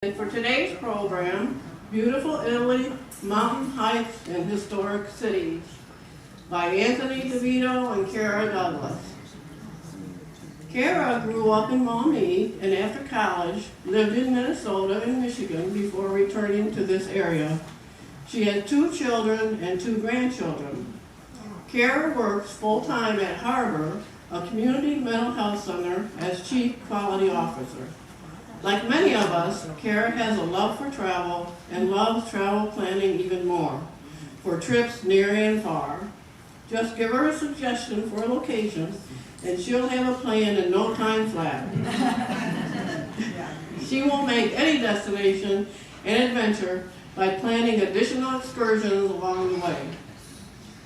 And for today's program, Beautiful Italy, Mountain Hikes and Historic Cities by Anthony Divitto and Cara Douglas. Cara grew up in MAUMEE and after college lived in Minnesota and Michigan before returning to this area. She has 2 children and 2 grandchildren. Cara works full-time at Harbor, a community mental health center, as Chief Quality Officer. Like many of us, Cara has a love for travel and loves travel planning even more, for trips near and far. Just give her a suggestion for a location and she'll have a plan in no time flat. She will make any destination an adventure by planning additional excursions along the way.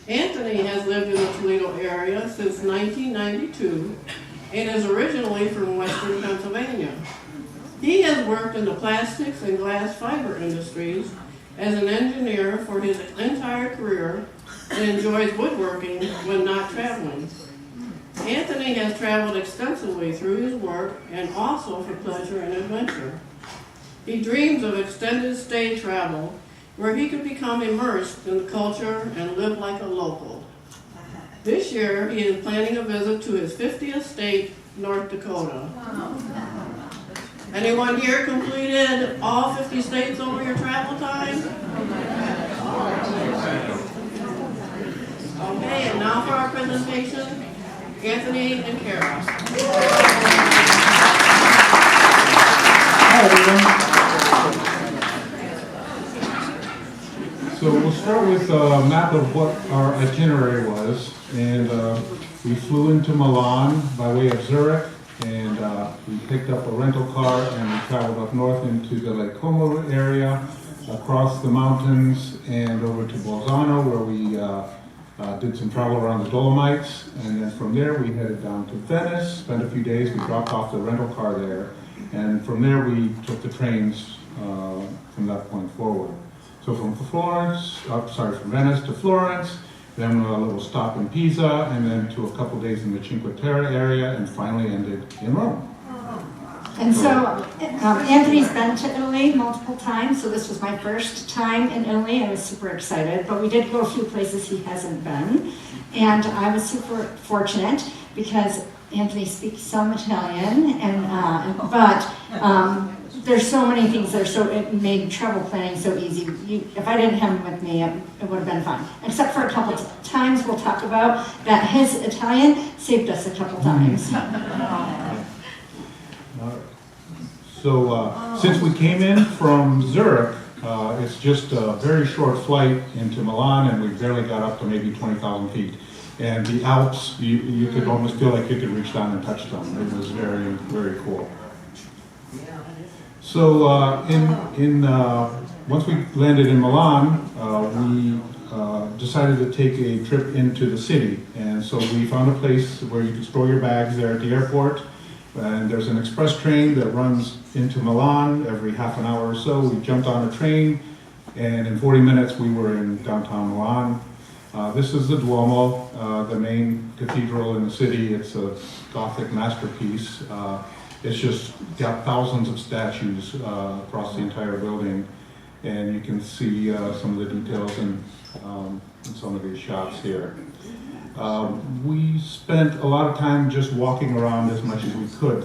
Anthony has lived in the Toledo area since 1992 and is originally from Western Pennsylvania. He has worked in the plastics and glass fiber industries as an engineer for his entire career and enjoys woodworking when not traveling. Anthony has traveled extensively through his work and also for pleasure and adventure. He dreams of extended stay travel where he could become immersed in the culture and live like a local. This year, he is planning a visit to his 50th state, North Dakota. Anyone here completed all 50 states over your travel time? Okay, and now for our presentation, Anthony and Cara. Hi everyone. So we'll start with a map of what our itinerary was, and we flew into Milan by way of Zurich, and we picked up a rental car and we traveled up north into the Lake Como area, across the mountains and over to Bolzano, where we did some travel around the Dolomites, and then from there we headed down to Venice, spent a few days, we dropped off the rental car there, and from there we took the trains from that point forward. So from Venice to Florence, then a little stop in Pisa, and then to a couple days in the Cinque Terre area, and finally ended in Rome. And so Anthony's been to Italy multiple times, so this was my first time in Italy. I was super excited, but we did go a few places he hasn't been. And I was super fortunate because Anthony speaks some Italian, but there's so many things that it made travel planning so easy. If I didn't have him with me, it would have been fun. Except for a couple of times we'll talk about that his Italian saved us a couple times. So since we came in from Zurich, it's just a very short flight into Milan, and we barely got up to maybe 20,000 feet. And the Alps, you could almost feel like you could reach down and touch them. It was very, very cool. So once we landed in Milan, we decided to take a trip into the city. And so we found a place where you could store your bags there at the airport. And there's an express train that runs into Milan every half an hour or so. We jumped on a train, and in 40 minutes we were in downtown Milan. This is the Duomo, the main cathedral in the city. It's a Gothic masterpiece. It's just got thousands of statues across the entire building, and you can see some of the details in some of these shots here. We spent a lot of time just walking around as much as we could.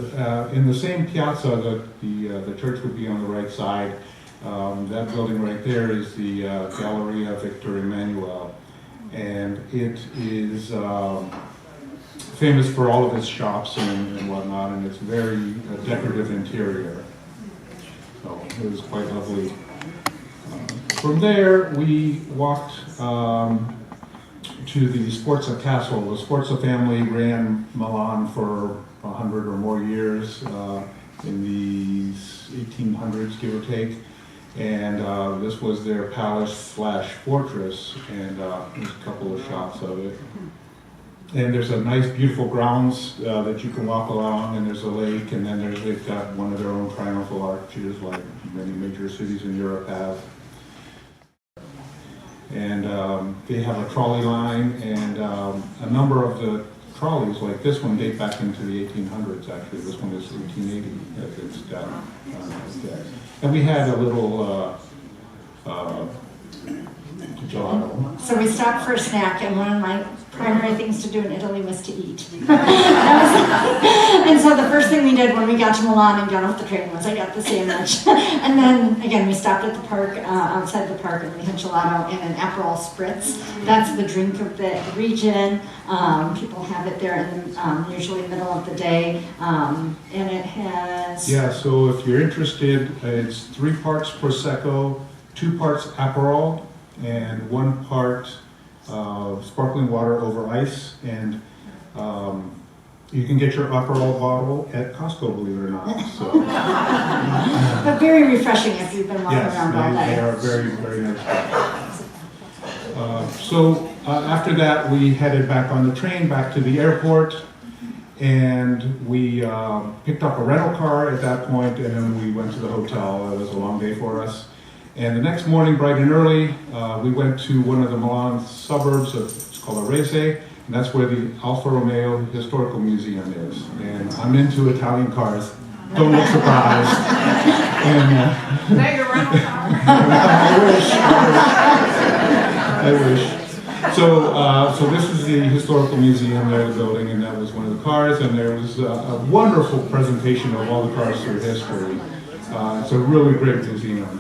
In the same piazza that the church would be on the right side, that building right there is the Galleria Victor Emmanuel, and it is famous for all of its shops and whatnot, and it's very decorative interior. So it was quite lovely. From there, we walked to the Sforza Castle. The Sforza family ran Milan for 100 or more years in the 1800s, give or take. And this was their palace/fortress, and there's a couple of shots of it. And there's a nice, beautiful grounds that you can walk along, and there's a lake, and then they've got one of their own triumphal arches, like many major cities in Europe have. And they have a trolley line, and a number of the trolleys like this one date back into the 1800s, actually. This one is 1880 that it's got. Okay. And we had a little gelato. So we stopped for a snack, and one of my primary things to do in Italy was to eat. And so the first thing we did when we got to Milan and got off the train was I got the sandwich. And then, again, we stopped at the park, outside the park, and we had gelato and an Aperol Spritz. That's the drink of the region. People have it there in the, usually middle of the day. And it has... Yeah, so if you're interested, it's 3 parts Prosecco, 2 parts Aperol, and 1 part sparkling water over ice. And you can get your Aperol bottle at Costco, believe it or not. So. But very refreshing if you've been walking around all day. They are very, very nice. So after that, we headed back on the train back to the airport, and we picked up a rental car at that point, and then we went to the hotel. It was a long day for us. And the next morning, bright and early, we went to one of the Milan suburbs it's called Arese, and that's where the Alfa Romeo Historical Museum is. And I'm into Italian cars. Don't look surprised. And, I wish. So this is the historical museum there, the building, and that was one of the cars, and there was a wonderful presentation of all the cars through history. It's a really great museum.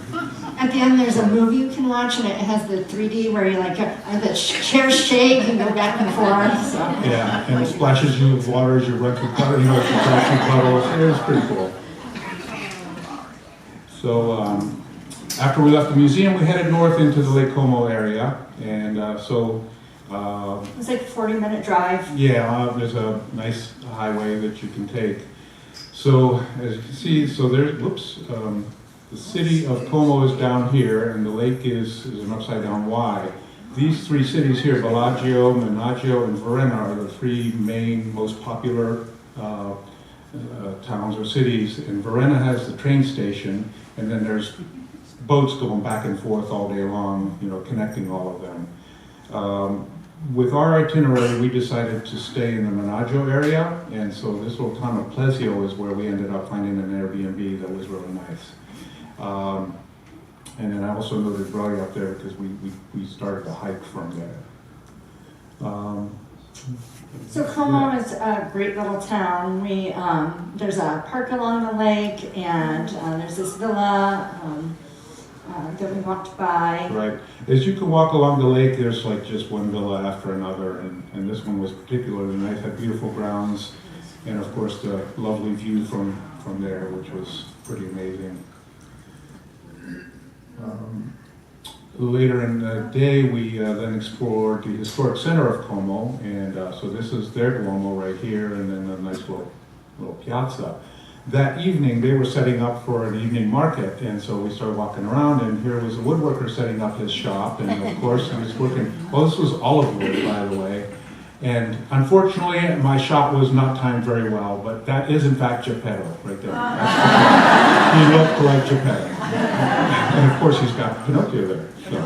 At the end, there's a movie you can watch, and it has the 3D where you like the chairs shake and go back and forth. So. Yeah, and it splashes you with water as you run through puddles. You know, it's puddles. It was pretty cool. So after we left the museum, we headed north into the Lake Como area, and it was like a 40-minute drive. Yeah, there's a nice highway that you can take. So as you can see, so there's the city of Como is down here, and the lake is an upside-down Y. These 3 cities here, Bellagio, Menaggio, and Varenna, are the 3 main, most popular towns or cities. And Varenna has the train station, and then there's boats going back and forth all day long, you know, connecting all of them. With our itinerary, we decided to stay in the Menaggio area, and so this little town of Plesio is where we ended up finding an Airbnb that was really nice. And then I also noted Brelli up there because we started to hike from there. So Como is a great little town. There's a park along the lake, and there's this villa that we walked by. Right. As you can walk along the lake, there's like just one villa after another, and this one was particularly nice. Had beautiful grounds, and of course the lovely view from there, which was pretty amazing. Later in the day, we then explored the historic center of Como, and so this is their Duomo right here, and then a nice little piazza. That evening, they were setting up for an evening market, and so we started walking around, and here was a woodworker setting up his shop, and of course he was working, well, this was olive wood, by the way, and unfortunately, my shot was not timed very well, but that is in fact Geppetto right there. He looked like Geppetto. And of course, he's got Pinocchio there. So.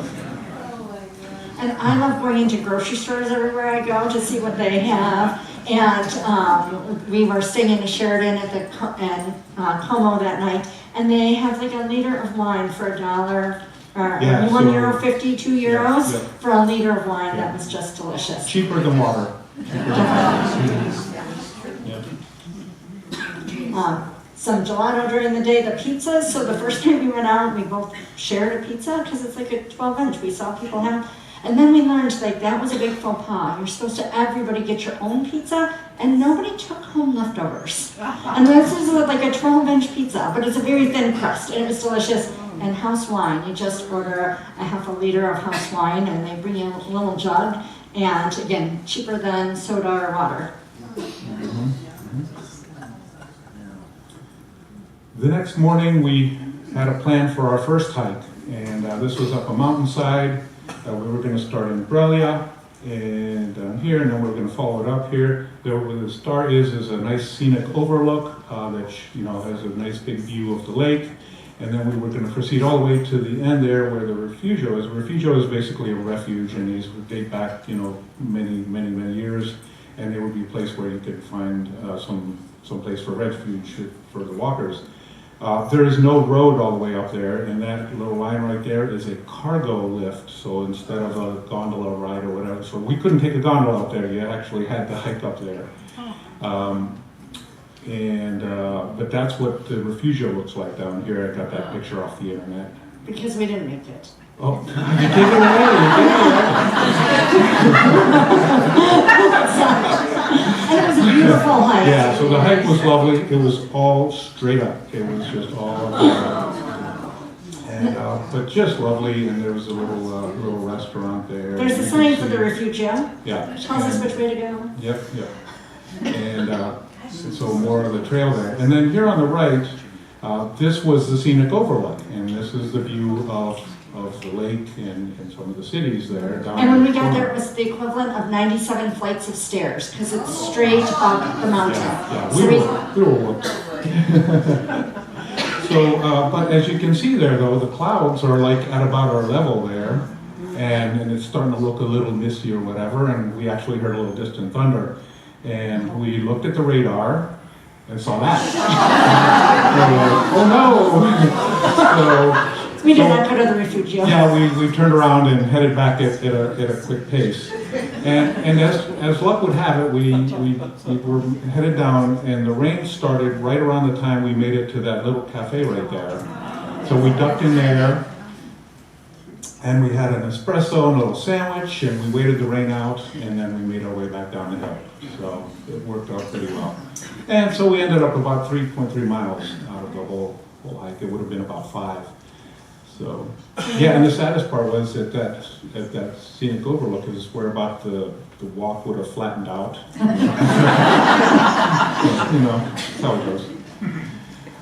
And I love going into grocery stores everywhere I go to see what they have. And we were staying in a Sheraton at Como that night, and they have like a liter of wine for $1, or yeah, €1.50, €2 yeah. for a liter of wine. That was just delicious. Cheaper than water. Some gelato during the day, the pizzas. So the first time we went out, we both shared a pizza because it's like a 12-inch. We saw people have, and then we learned like that was a big faux pas. You're supposed to everybody get your own pizza, and nobody took home leftovers. And this is like a 12-inch pizza, but it's a very thin crust, and it was delicious. And house wine, you just order a half a liter of house wine, and they bring you a little jug, and again, cheaper than soda or water. The next morning, we had a plan for our first hike, and this was up a mountainside. We were going to start in Brellia and down here, and then we're going to follow it up here. There, where the start is a nice scenic overlook that has a nice big view of the lake. And then we were going to proceed all the way to the end there where the Refugio is. Refugio is basically a refuge, and these date back, many, many, many years. and it would be a place where you could find some place for refuge for the walkers. There is no road all the way up there, and that little line right there is a cargo lift, so instead of a gondola ride or whatever, so we couldn't take a gondola up there, you actually had to hike up there. But that's what the refugio looks like down here. I got that picture off the internet. Because we didn't make it. Oh, you take it away, And it was a beautiful hike. Yeah, so the hike was lovely. It was all straight up. It was just all and but just lovely. And there was a little restaurant there. There's a sign for the refugio. Yeah. Tells us which way to go. Yep. And so more of the trail there. And then here on the right, this was the scenic overlook, and this is the view of the lake and some of the cities there. And when we got there, it was the equivalent of 97 flights of stairs, because it's straight up the mountain. Yeah, So we were whooped. So, but as you can see there, though, the clouds are like at about our level there, and it's starting to look a little misty or whatever, and we actually heard a little distant thunder. And we looked at the radar and saw that. Oh no! we did not go to the refugio. Yeah, we turned around and headed back at a quick pace. And as luck would have it, we were headed down, and the rain started right around the time we made it to that little cafe right there. So we ducked in there, and we had an espresso and a little sandwich, and we waited the rain out, and then we made our way back down the hill. So it worked out pretty well. And so we ended up about 3.3 miles out of the whole hike. It would have been about 5. So, yeah, and the saddest part was that that scenic overlook is where about the walk would have flattened out. So, that's how it goes.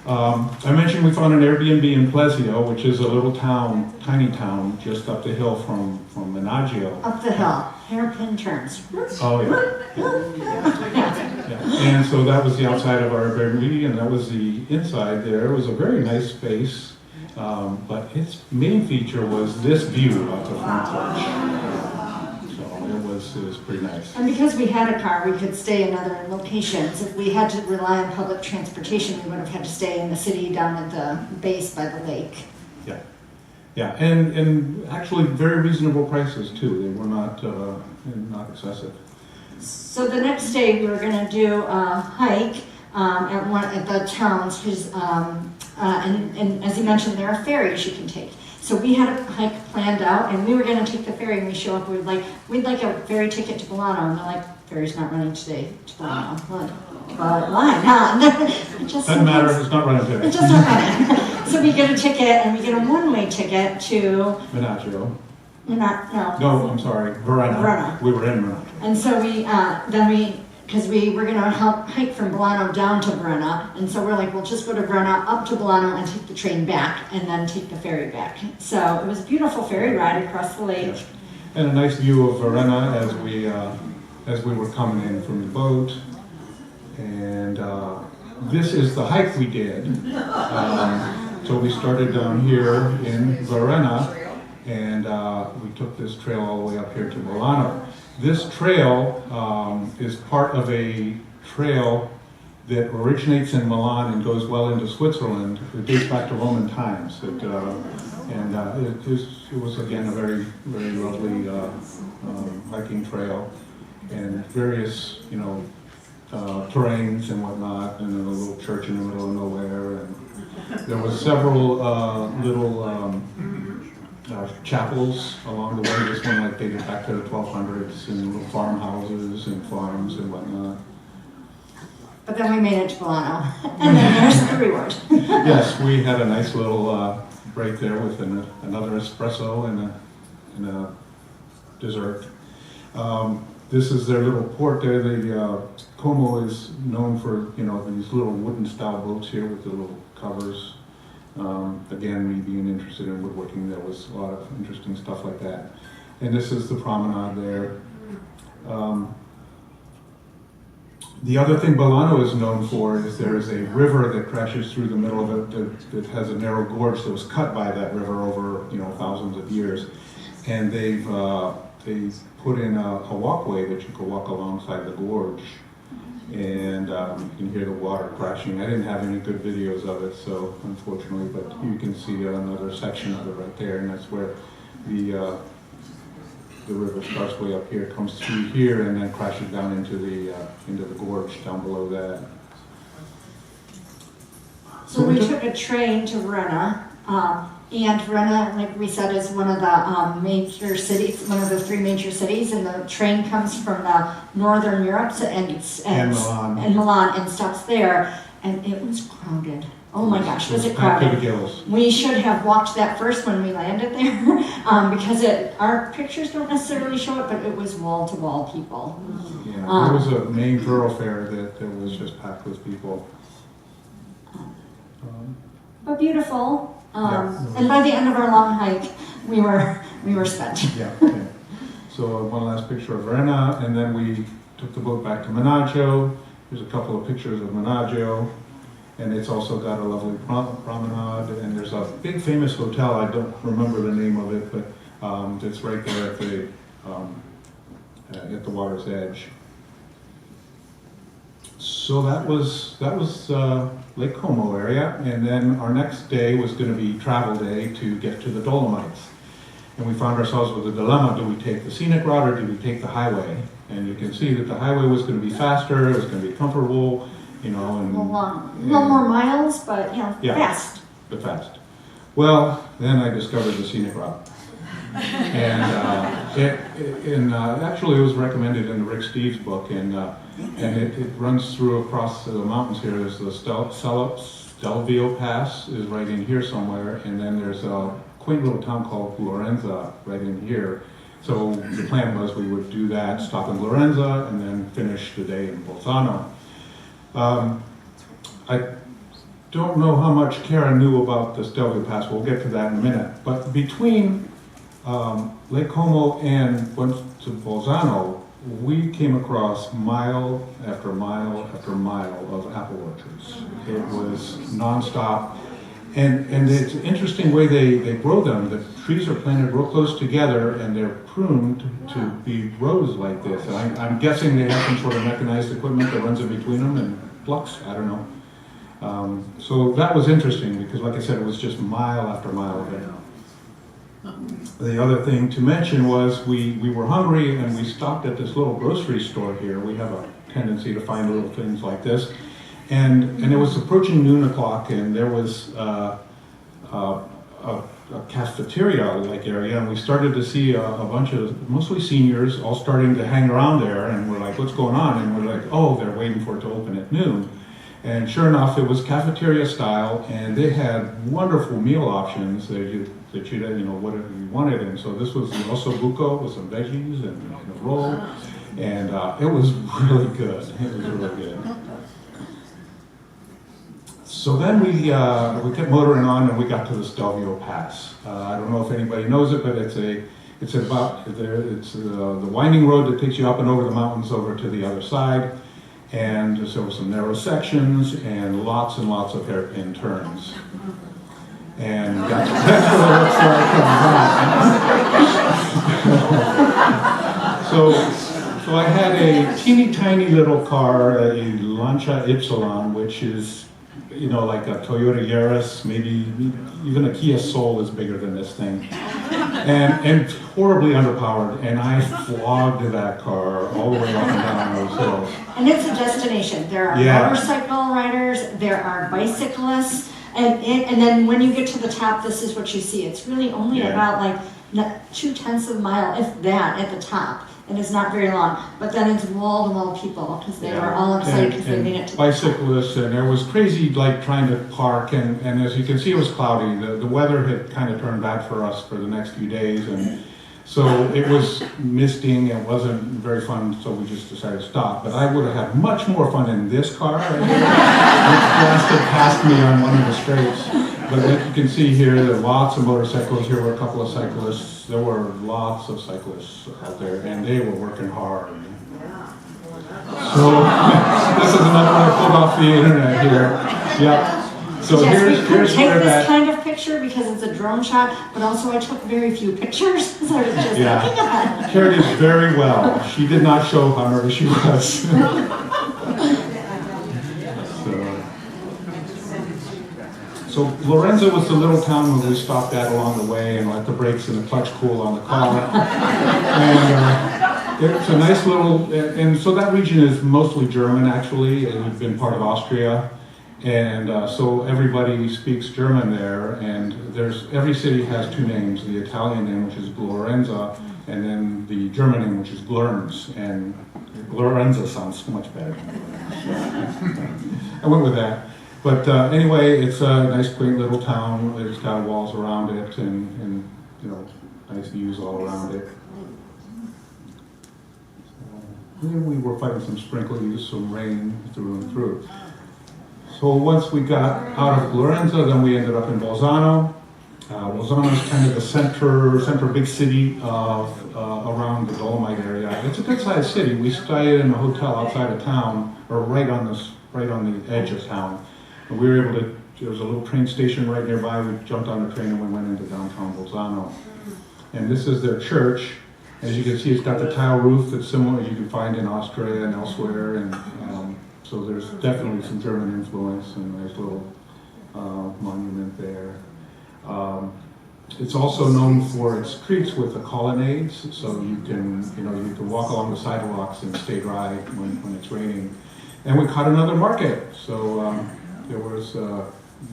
I mentioned we found an Airbnb in Plesio, which is a little town, tiny town, just up the hill from Menaggio. Up the hill, hairpin turns. Oh, yeah. And so that was the outside of our Airbnb, and that was the inside there. It was a very nice space. But its main feature was this view out the front porch. So it was pretty nice. And because we had a car, we could stay in other locations. If we had to rely on public transportation, we would have had to stay in the city down at the base by the lake. Yeah, and actually very reasonable prices too. They were not excessive. So the next day we were going to do a hike at the towns, because and as you mentioned, there are ferries you can take. So we had a hike planned out, and we were going to take the ferry, and we show up, we'd like a ferry ticket to Bolano, and they're like, ferry's not running today to Bolano. But why not? Doesn't matter, it's not running today. It's just not running. So we get a ticket, and we get a one-way ticket to Menaggio. No, I'm sorry, Verona. We were in Verona. And so because we were going to help hike from Bolano down to Verona, and so we're like, we'll just go to Verona, up to Bolano, and take the train back, and then take the ferry back. So it was a beautiful ferry ride across the lake. Yes. And a nice view of Verona as we were coming in from the boat. And this is the hike we did. So we started down here in Verona, and we took this trail all the way up here to Bolano. This trail is part of a trail that originates in Milan and goes well into Switzerland. It dates back to Roman times. It was again a very, very lovely hiking trail, and various terrains and whatnot, and then a little church in the middle of nowhere. And there was several little chapels along the way. This one dated back to the 1200s, and little farmhouses and farms and whatnot. But then we made it to Bolano, and then there's the reward. Yes, we had a nice little break there with another espresso and a dessert. This is their little port there. Como is known for these little wooden style boats here with the little covers. Again, me being interested in woodworking, there was a lot of interesting stuff like that. And this is the promenade there. The other thing Bolano is known for is there is a river that crashes through the middle of it that has a narrow gorge that was cut by that river over thousands of years. And they've they put in a walkway that you could walk alongside the gorge. And you can hear the water crashing. I didn't have any good videos of it, so unfortunately, but you can see another section of it right there, and that's where the river starts way up here, comes through here, and then crashes down into the gorge down below that. So we took a train to Verona, and Verona, like we said, is one of the major cities, one of the 3 major cities, and the train comes from the northern Europe and Milan and stops there, and it was crowded. Oh my gosh, was it crowded? We should have walked that first when we landed there, because our pictures don't necessarily show it, but it was wall-to-wall people. Yeah, there was a main thoroughfare that was just packed with people. But beautiful. Yeah. And by the end of our long hike, we were spent. Yeah. So one last picture of Verona, and then we took the boat back to Menaggio. There's a couple of pictures of Menaggio, and it's also got a lovely promenade. And there's a big famous hotel. I don't remember the name of it, but it's right there at the water's edge. So that was Lake Como area, and then our next day was going to be travel day to get to the Dolomites. And we found ourselves with a dilemma: do we take the scenic route or do we take the highway? And you can see that the highway was going to be faster, it was going to be comfortable, and a little more miles, but fast. But fast. Well, then I discovered the scenic route. And actually it was recommended in the Rick Steves book, and it runs through across the mountains here. There's the Stelvio Pass is right in here somewhere, and then there's a quaint little town called Lorenza right in here. So the plan was we would do that, stop in Lorenza, and then finish the day in Bolzano. I don't know how much Cara knew about the Stelvio Pass. We'll get to that in a minute. But between Lake Como and Bolzano, we came across mile after mile after mile of apple orchards. It was nonstop. And it's an interesting way they grow them. The trees are planted real close together, and they're pruned to be rows like this. And I'm guessing they have some sort of mechanized equipment that runs in between them and plucks, I don't know. So that was interesting because, like I said, it was just mile after mile of it. The other thing to mention was we were hungry, and we stopped at this little grocery store here. We have a tendency to find little things like this. And it was approaching noon o'clock, and there was a cafeteria-like area, and we started to see a bunch of mostly seniors all starting to hang around there, and we're like, what's going on? And we're like, oh, they're waiting for it to open at noon. And sure enough, it was cafeteria style, and they had wonderful meal options that you whatever you wanted. And so this was the osso buco with some veggies and a roll, and it was really good. It was really good. So then we kept motoring on, and we got to the Stelvio Pass. I don't know if anybody knows it, but it's the winding road that takes you up and over the mountains over to the other side. And there were some narrow sections and lots of hairpin turns. And that's what it looks like. So I had a teeny tiny little car, a Lancia Ypsilon, which is, like a Toyota Yaris, maybe even a Kia Soul is bigger than this thing. And horribly underpowered, and I flogged that car all the way up and down those hills. And it's a destination. There are motorcycle riders, there are bicyclists, and then when you get to the top, this is what you see. It's really only about 0.2 of a mile, if that, at the top. And it's not very long, but then it's wall-to-wall people because they were all excited because they made it to bicyclists, and there was crazy trying to park, and as you can see, it was cloudy. The weather had kind of turned bad for us for the next few days, and so it was misting. It wasn't very fun, so we just decided to stop. But I would have had much more fun in this car. It blasted past me on one of the straights. But as you can see here, there are lots of motorcycles. Here were a couple of cyclists. There were lots of cyclists out there, and they were working hard. So this is another one I pulled off the internet here. Yeah. So yes, here's take where this that kind of picture because it's a drone shot, but also I took very few pictures, so I was just looking at it. Carried it very well. She did not show how nervous she was. So Lorenzo was the little town where we stopped at along the way and let the brakes and the clutch cool on the car. And it's a nice little, and so that region is mostly German actually, and we've been part of Austria. And so everybody speaks German there, and every city has two names, the Italian name, which is Glorenza, and then the German name, which is Glurns, and Glorenza sounds much better. I went with that. But anyway, it's a nice, quaint little town. It's got walls around it, and you know, nice views all around it. And we were fighting some sprinkles, some rain through and through. So once we got out of Glorenza, then we ended up in Bolzano. Bolzano is kind of the center big city of around the Dolomite area. It's a good-sized city. We stayed in a hotel outside of town, or right on the edge of town. And we were able to. There was a little train station right nearby. We jumped on the train and we went into downtown Bolzano. And this is their church. As you can see, it's got the tile roof that's similar as you can find in Austria and elsewhere. And so there's definitely some German influence and a nice little monument there. It's also known for its creeks with the colonnades, so you can walk along the sidewalks and stay dry when it's raining. And we caught another market, so there was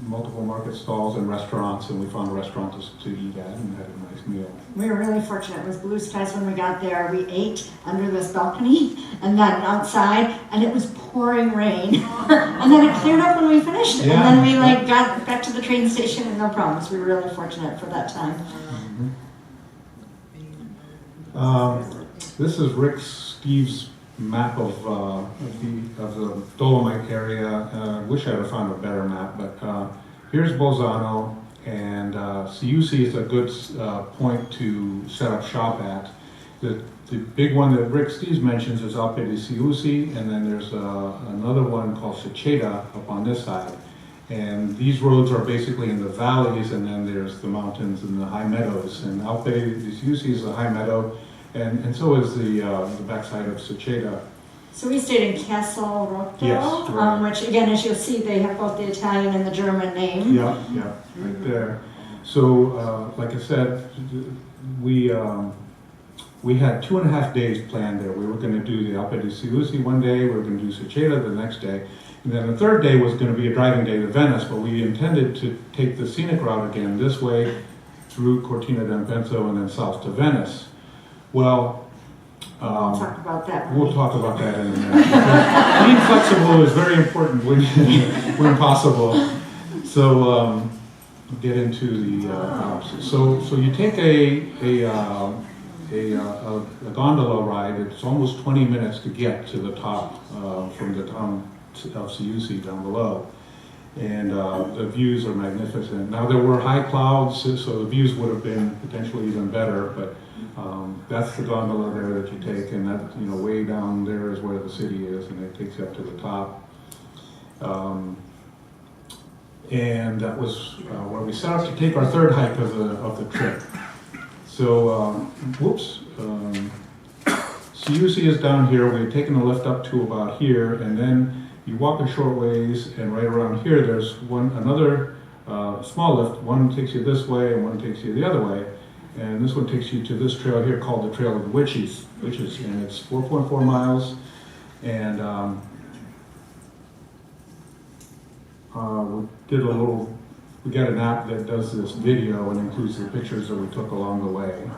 multiple market stalls and restaurants, and we found a restaurant to eat at and had a nice meal. We were really fortunate. It was blue skies when we got there. We ate under this balcony and then outside, and it was pouring rain. And then it cleared up when we finished. Yeah. And then we got back to the train station and no problems. We were really fortunate for that time. This is Rick Steve's map of the Dolomite area. I wish I had found a better map, but here's Bolzano, and Siusi is a good point to set up shop at. The big one that Rick Steves mentions is Alpe di Siusi, and then there's another one called Seceda up on this side. And these roads are basically in the valleys, and then there's the mountains and the high meadows. And Alpe di Siusi is a high meadow, and so is the backside of Seceda. So we stayed in Castle Rotto, Yes, right. which again, as you'll see, they have both the Italian and the German name. Yeah, right there. So, like I said, we had 2.5 days planned there. We were going to do the Alpe di Siusi one day, we were going to do Seceda the next day, and then the third day was going to be a driving day to Venice, but we intended to take the scenic route again this way through Cortina d'Ampezzo and then south to Venice. Well, We'll talk about that. we'll talk about that in a minute. Being flexible is very important when possible. So we'll get into the so you take a gondola ride. It's almost 20 minutes to get to the top from the town of Siusi down below, and the views are magnificent. Now there were high clouds, so the views would have been potentially even better, but that's the gondola there that you take, and that way down there is where the city is, and it takes you up to the top. And that was where we set out to take our third hike of the trip. So, Siusi is down here. We had taken the lift up to about here, and then you walk a short ways, and right around here there's another small lift. One takes you this way, and one takes you the other way. And this one takes you to this trail here called the Trail of the Witches, and it's 4.4 miles. And we got an app that does this video and includes the pictures that we took along the way.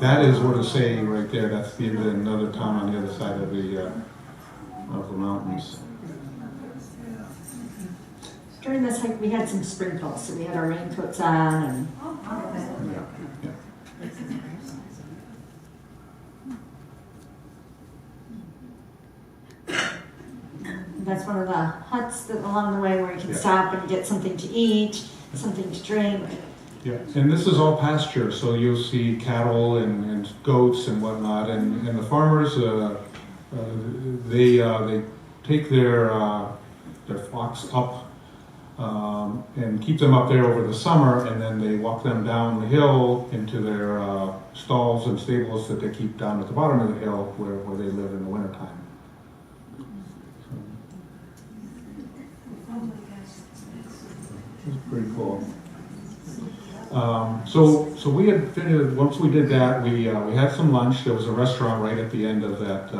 That is what it's saying right there. That's another town on the other side of the mountains. During this hike, we had some sprinkles, so we had our raincoats on, and Yeah. that's one of the huts that along the way where you can Yeah. stop and get something to eat, something to drink. Yeah, and this is all pasture, so you'll see cattle and goats and whatnot, and the farmers they take their flocks up and keep them up there over the summer, and then they walk them down the hill into their stalls and stables that they keep down at the bottom of the hill where they live in the wintertime. It's pretty cool. So we had finished, once we did that, we had some lunch. There was a restaurant right at the end of that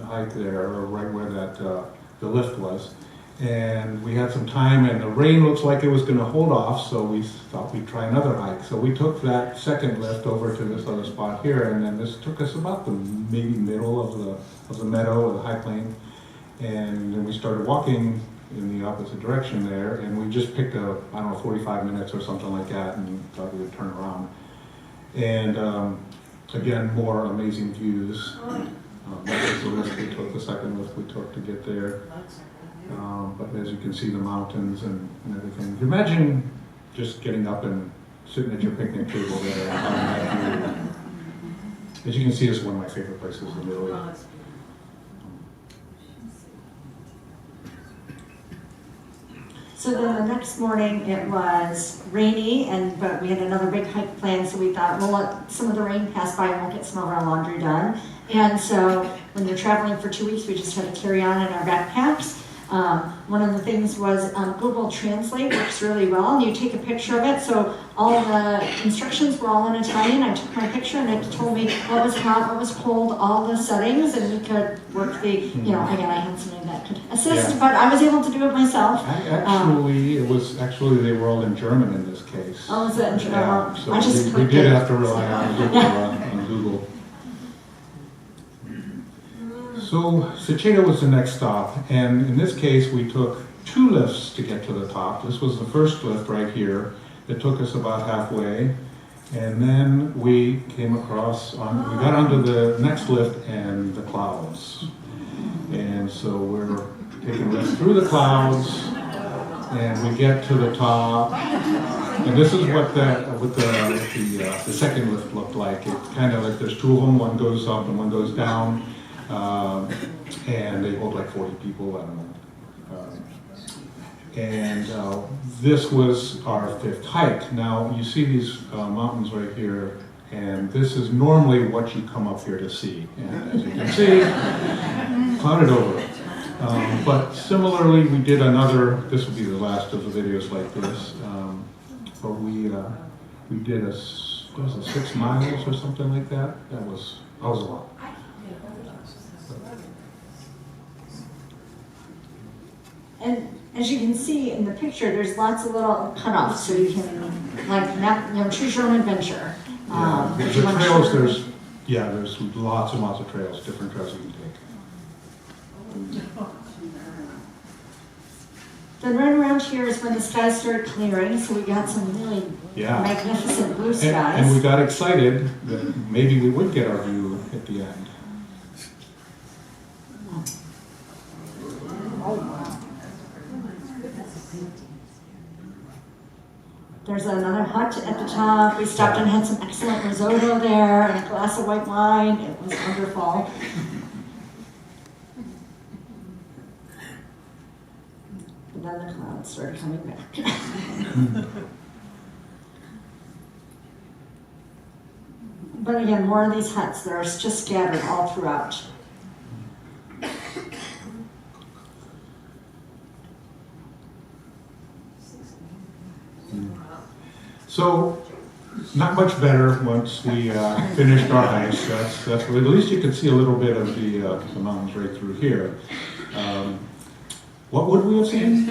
hike there, or right where that the lift was. And we had some time, and the rain looks like it was going to hold off, so we thought we'd try another hike. So we took that second lift over to this other spot here, and then this took us about the maybe middle of the meadow or the high plain. And then we started walking in the opposite direction there, and we just picked a, I don't know, 45 minutes or something like that, and thought we would turn around. And again, more amazing views. That was the lift we took, the second lift we took to get there. But as you can see, the mountains and everything. Imagine just getting up and sitting at your picnic table there and having that view. As you can see, this is one of my favorite places in Italy. So then the next morning it was rainy, but we had another big hike planned, so we thought we'll let some of the rain pass by and we'll get some of our laundry done. And so when you're traveling for 2 weeks, we just had to carry on in our backpacks. One of the things was Google Translate works really well, and you take a picture of it. So all the instructions were all in Italian. I took my picture, and it told me what was hot, what was cold, all the settings, and we could work the, again, I had somebody that could assist, Yeah. but I was able to do it myself. Actually, they were all in German in this case. Oh, was it in German? Yeah, so I just we clicked did it. have to rely on Google. So Ciceda was the next stop, and in this case we took 2 lifts to get to the top. This was the first lift right here that took us about halfway, and then we came across, we got onto the next lift and the clouds. And so we're taking a lift through the clouds, and we get to the top, and this is what the second lift looked like. It's kind of like there's 2 of them, one goes up and one goes down. And they hold like 40 people, I don't know. This was our 5th hike. Now, you see these mountains right here, and this is normally what you come up here to see. And as you can see, clouded over. But similarly, we did another, this will be the last of the videos like this, but we did was it 6 miles or something like that? That was a lot. And as you can see in the picture, there's lots of little cutoffs, so you can choose your own adventure. The trails, there's lots and lots of trails, different trails you can take. Then right around here is when the skies started clearing, so we got some really magnificent blue skies. And we got excited that maybe we would get our view at the end. There's another hut at the top. We stopped and had some excellent risotto there and a glass of white wine. It was wonderful. And then the clouds started coming back. But again, more of these huts. They're just scattered all throughout. So, not much better once we finished our hikes. That's at least you can see a little bit of the mountains right through here. What would we have seen?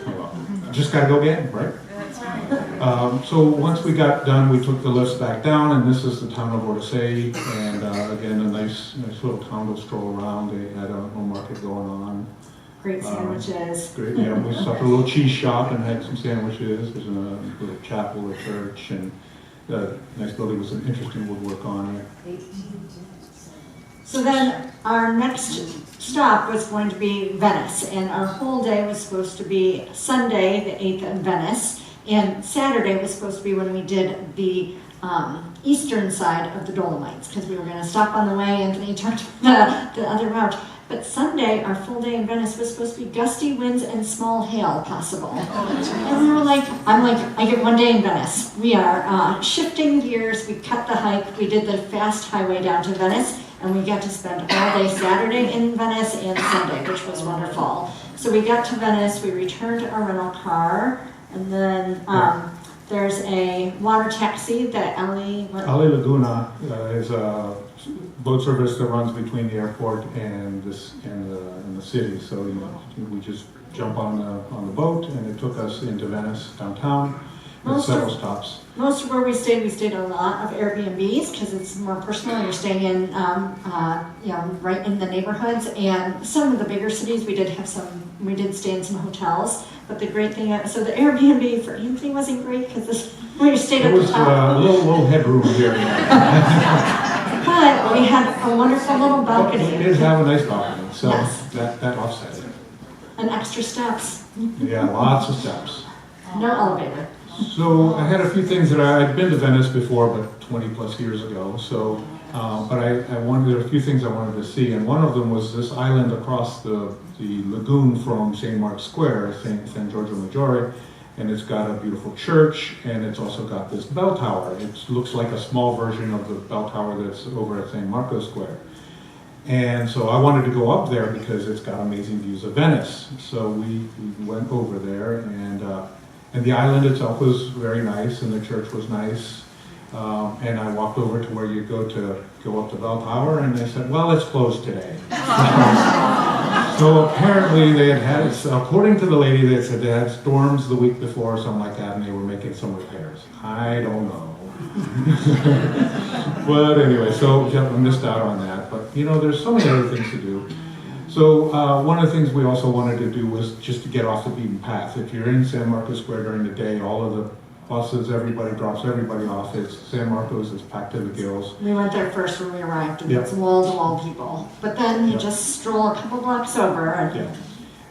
Well, just gotta go again, right? So once we got done, we took the lifts back down, and this is the town of Orsay, and again, a nice little town to stroll around. They had a home market going on. Great sandwiches. Great, yeah. We stopped at a little cheese shop and had some sandwiches. There's a little chapel, a church, and a nice building with some interesting woodwork on it. So then our next stop was going to be Venice, and our whole day was supposed to be Sunday, the 8th in Venice, and Saturday was supposed to be when we did the eastern side of the Dolomites, because we were going to stop on the way. Anthony took the other route. But Sunday, our full day in Venice was supposed to be gusty winds and small hail possible. And we were like, I'm like, I get one day in Venice. We are shifting gears. We cut the hike. We did the fast highway down to Venice, and we got to spend all day Saturday in Venice and Sunday, which was wonderful. So we got to Venice. We returned to our rental car, and then there's a water taxi that Ali Laguna is a boat service that runs between the airport and the city. So we just jump on the boat, and it took us into Venice downtown. With several stops. Most of where we stayed a lot of Airbnbs because it's more personal. You're staying in, right in the neighborhoods, and some of the bigger cities we did stay in some hotels. But the great thing, so the Airbnb for Anthony wasn't great because we stayed at the top. It was a little headroom here. But we had a wonderful little balcony. We did have a nice balcony, so yes. that offset it. And extra steps. Yeah, lots of steps. No elevator. So I had a few things that I'd been to Venice before, but 20 plus years ago. So, but there were a few things I wanted to see, and one of them was this island across the lagoon from St. Mark's Square, San Giorgio Maggiore, and it's got a beautiful church, and it's also got this bell tower. It looks like a small version of the bell tower that's over at St. Marco's Square. And so I wanted to go up there because it's got amazing views of Venice. So we went over there, and the island itself was very nice, and the church was nice. And I walked over to where you go up the bell tower, and they said, well, it's closed today. So apparently they had according to the lady, they said they had storms the week before or something like that, and they were making some repairs. I don't know. But anyway, so I missed out on that. But there's so many other things to do. So one of the things we also wanted to do was just to get off the beaten path. If you're in San Marcos Square during the day, all of the buses, everybody drops everybody off. San Marcos is packed to the gills. We went there first when we arrived, and Yep. it's wall-to-wall people. But then you just stroll a couple blocks over.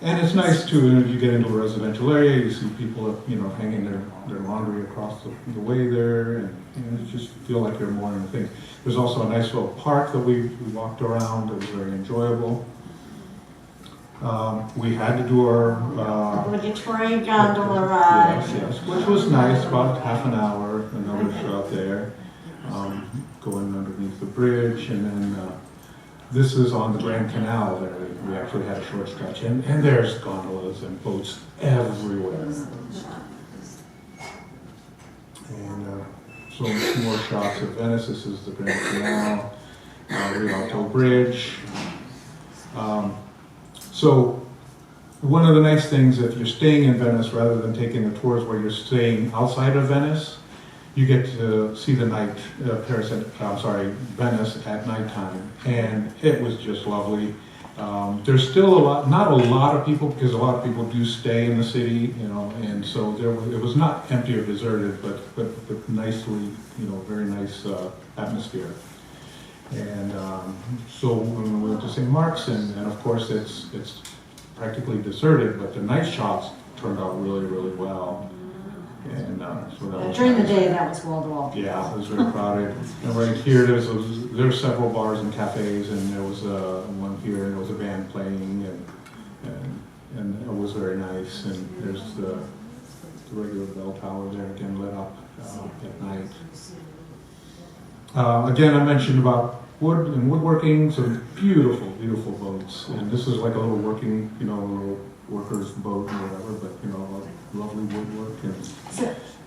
And it's nice too. You get into a residential area, you see people, hanging their laundry across the way there, and you just feel like you're more in the thing. There's also a nice little park that we walked around. It was very enjoyable. We had to do our obligatory gondola ride. yes, which was nice. About half an hour, another shot there, going underneath the bridge, and then this is on the Grand Canal. There, we actually had a short stretch, and there's gondolas and boats everywhere. And so some more shots of Venice. This is the Grand Canal, Rialto Bridge. So one of the nice things, if you're staying in Venice, rather than taking the tours where you're staying outside of Venice, you get to see the Venice at nighttime, and it was just lovely. There's still not a lot of people, because a lot of people do stay in the city, and so it was not empty or deserted, but nicely, very nice atmosphere. And so when we went to St. Mark's, and of course it's practically deserted, but the night shots turned out really, really well. And so that was during nice. the day, that was wall-to-wall. Yeah, it was very crowded. And right here, there's several bars and cafes, and there was one here, and there was a band playing, and it was very nice. And there's the regular bell tower there, again lit up at night. Again, I mentioned about wood and woodworking, some beautiful, beautiful boats. And this is like a little working, little worker's boat or whatever, but, lovely woodwork.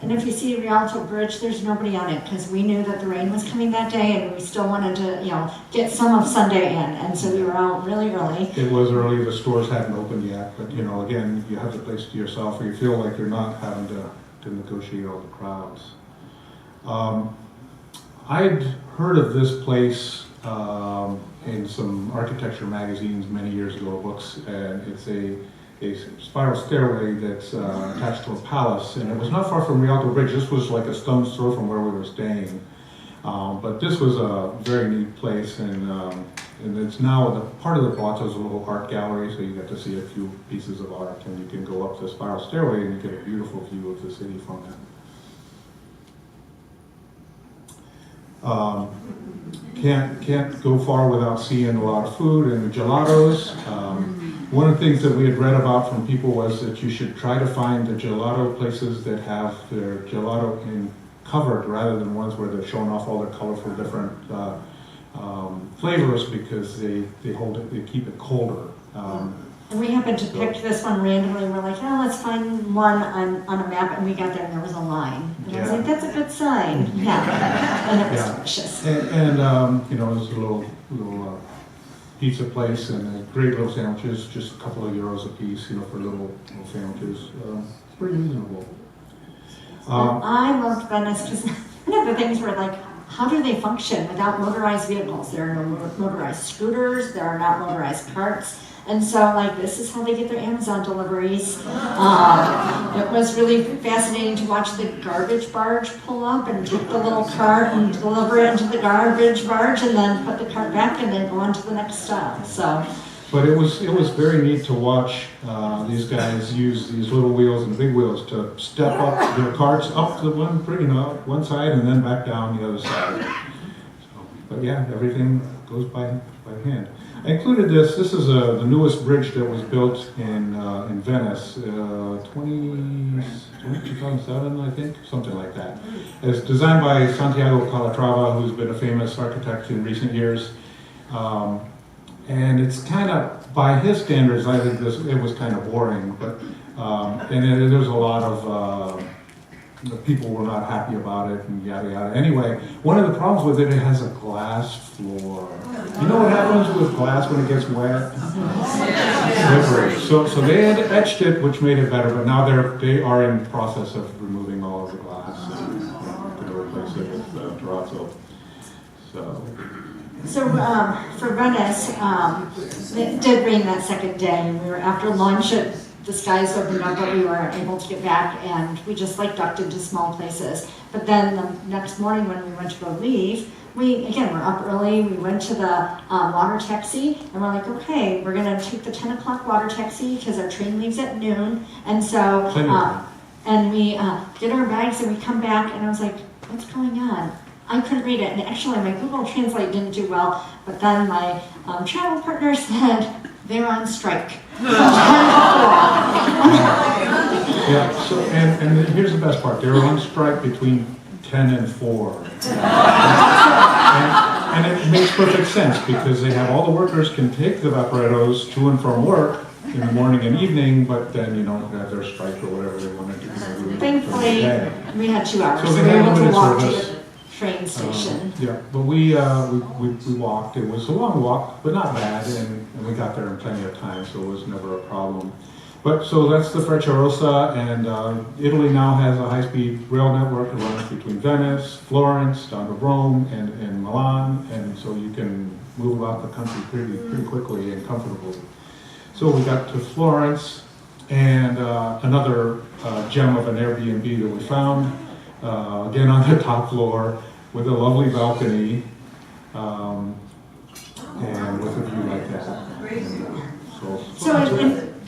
And if you see Rialto Bridge, there's nobody on it, because we knew that the rain was coming that day, and we still wanted to, get some of Sunday in. And so we were out really early. It was early, the stores hadn't opened yet, but, again, you have the place to yourself, or you feel like you're not having to negotiate all the crowds. I'd heard of this place in some architecture magazines many years ago, books, and it's a spiral stairway that's attached to a palace, and it was not far from Rialto Bridge. This was like a stone's throw from where we were staying. But this was a very neat place, and it's now the part of the palazzo is a little art gallery, so you get to see a few pieces of art, and you can go up the spiral stairway and you get a beautiful view of the city from it. Can't go far without seeing a lot of food and gelatos. One of the things that we had read about from people was that you should try to find the gelato places that have their gelato in covered rather than ones where they're showing off all their colorful different flavors, because they keep it colder. And we happened to pick this one randomly. We're like, oh, let's find one on a map, and we got there and there was a line. And I was like, that's a good sign. Yeah, and it was delicious. And you know, there's a little pizza place and great little sandwiches, just a couple of euros a piece, you know, for little sandwiches. Pretty reasonable. I loved Venice because one of the things were like, how do they function without motorized vehicles? There are no motorized scooters, there are not motorized carts. And so, like, this is how they get their Amazon deliveries. It was really fascinating to watch the garbage barge pull up and take the little cart and deliver it into the garbage barge and then put the cart back and then go on to the next stop. So. But it was very neat to watch these guys use these little wheels and big wheels to step up their carts up to one side and then back down the other side. So, but yeah, everything goes by hand. I included this. This is the newest bridge that was built in Venice, 2007, I think, something like that. It's designed by Santiago Calatrava, who's been a famous architect in recent years. And it's kind of, by his standards, I think it was kind of boring. But and there was a lot of the people were not happy about it and yada yada. Anyway, one of the problems with it has a glass floor. You know what happens with glass when it gets wet? Slippery. So they had etched it, which made it better. But now they are in the process of removing all of the glass and going to replace it with terrazzo. So for Venice, it did rain that second day, and we were after lunch. The skies opened up, but we were able to get back, and we just like ducked into small places. But then the next morning when we went to go leave, we're up early. We went to the water taxi, and we're like, okay, we're gonna take the 10 o'clock water taxi because our train leaves at noon. And so, and we get our bags and we come back, and I was like, what's going on? I couldn't read it, and actually my Google Translate didn't do well, but then my travel partner said they were on strike. Yeah, so, and here's the best part, they were on strike between 10 and 4. And it makes perfect sense, because they have all the workers can take the vaporettos to and from work in the morning and evening, but then, you know, have their strike or whatever they wanted to do. Thankfully, we had 2 hours, so we were able to walk to the train station. Yeah, but we walked. It was a long walk, but not bad, and we got there in plenty of time, so it was never a problem. But so that's the Frecciarossa, and Italy now has a high-speed rail network that runs between Venice, Florence, down to Rome, and Milan, and so you can move about the country pretty quickly and comfortably. So we got to Florence, and another gem of an Airbnb that we found, again on the top floor, with a lovely balcony, and with a view like that.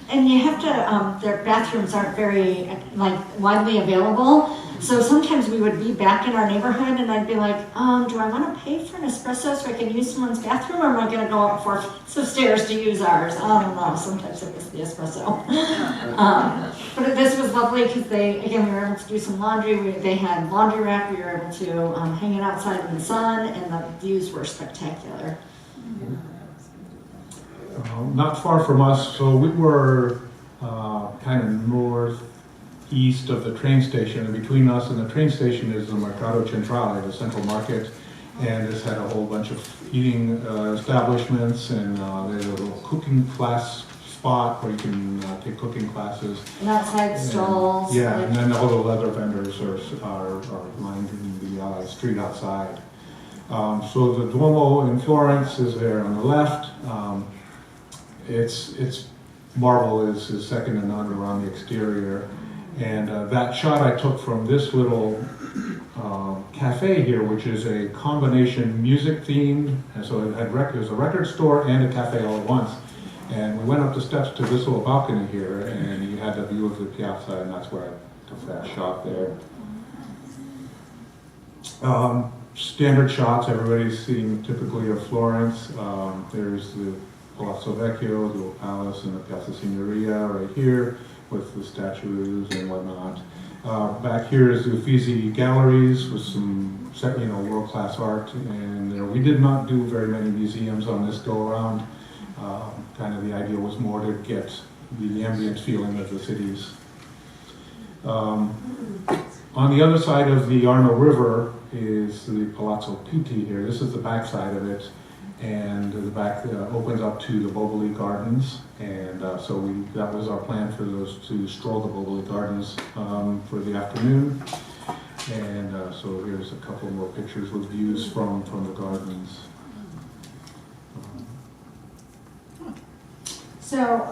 And you have to, their bathrooms aren't very, widely available. So sometimes we would be back in our neighborhood and I'd be like, do I want to pay for an espresso so I can use someone's bathroom, or am I going to go up 4 flights of stairs to use ours? I don't know, sometimes it was the espresso. But this was lovely because we were able to do some laundry. They had laundry rack, we were able to hang it outside in the sun, and the views were spectacular. Not far from us, so we were kind of northeast of the train station, and between us and the train station is the Mercato Centrale, the central market, and it's had a whole bunch of eating establishments, and there's a little cooking class spot where you can take cooking classes. And outside stalls. Yeah, and then all the leather vendors are lined in the street outside. So the Duomo in Florence is there on the left. It's marble is second to none around the exterior, and that shot I took from this little cafe here, which is a combination music themed, and so it had there's a record store and a cafe all at once. And we went up the steps to this little balcony here, and you had the view of the piazza, and that's where I took that shot there. standard shots everybody's seen typically of Florence. There's the Palazzo Vecchio, the old palace, and the Piazza Signoria right here with the statues and whatnot. Back here is the Uffizi galleries with some world-class art, and we did not do very many museums on this go-around. Kind of the idea was more to get the ambient feeling of the cities. On the other side of the Arno River is the Palazzo Pitti here. This is the back side of it, and the back opens up to the Boboli Gardens, and so that was our plan for those to stroll the Boboli Gardens for the afternoon. And so here's a couple more pictures with views from the gardens. So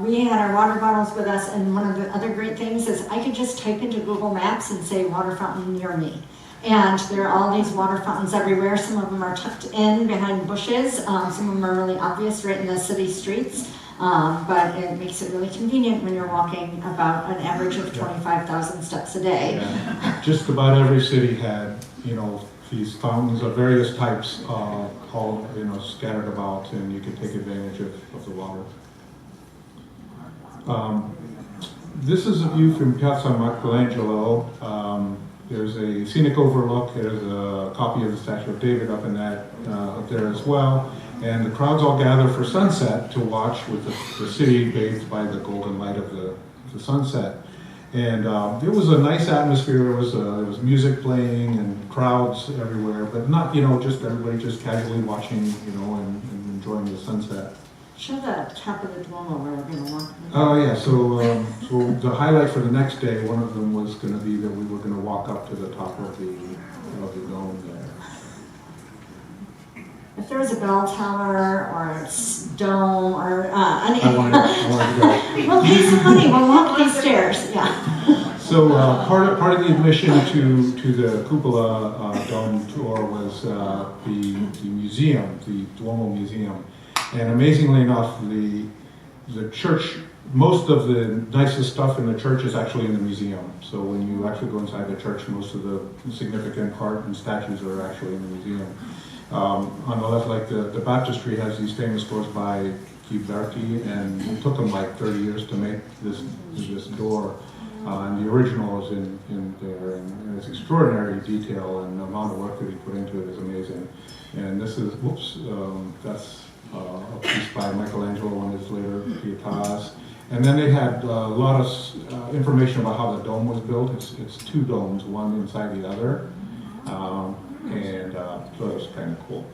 we had our water bottles with us, and one of the other great things is I could just type into Google Maps and say water fountain near me. And there are all these water fountains everywhere. Some of them are tucked in behind bushes. Some of them are really obvious right in the city streets. But it makes it really convenient when you're walking about an average of 25,000 steps a day. Yeah. Just about every city had, these fountains of various types all, scattered about, and you can take advantage of the water. This is a view from Piazza Michelangelo. There's a scenic overlook. There's a copy of the Statue of David up in that up there as well. And the crowds all gather for sunset to watch with the city bathed by the golden light of the sunset. And it was a nice atmosphere. There was music playing and crowds everywhere, but not just everybody just casually watching, and enjoying the sunset. Show the top of the Duomo where we're going to walk. Oh yeah, so the highlight for the next day, one of them was going to be that we were going to walk up to the top of the dome there. If there was a bell tower or a dome or any... I wanted to go. We'll pay some money, we'll walk these stairs, yeah. So part of the admission to the cupola dome tour was the museum, the Duomo Museum. And amazingly enough, the church, most of the nicest stuff in the church is actually in the museum. So when you actually go inside the church, most of the significant art and statues are actually in the museum. On the left, like the baptistry has these famous doors by Ghiberti, and it took them like 30 years to make this door. And the original is in there, and it's extraordinary detail, and the amount of work that he put into it is amazing. And this is, that's a piece by Michelangelo, one of his later Pietas. And then they had a lot of information about how the dome was built. It's two domes, one inside the other. So it was kind of cool.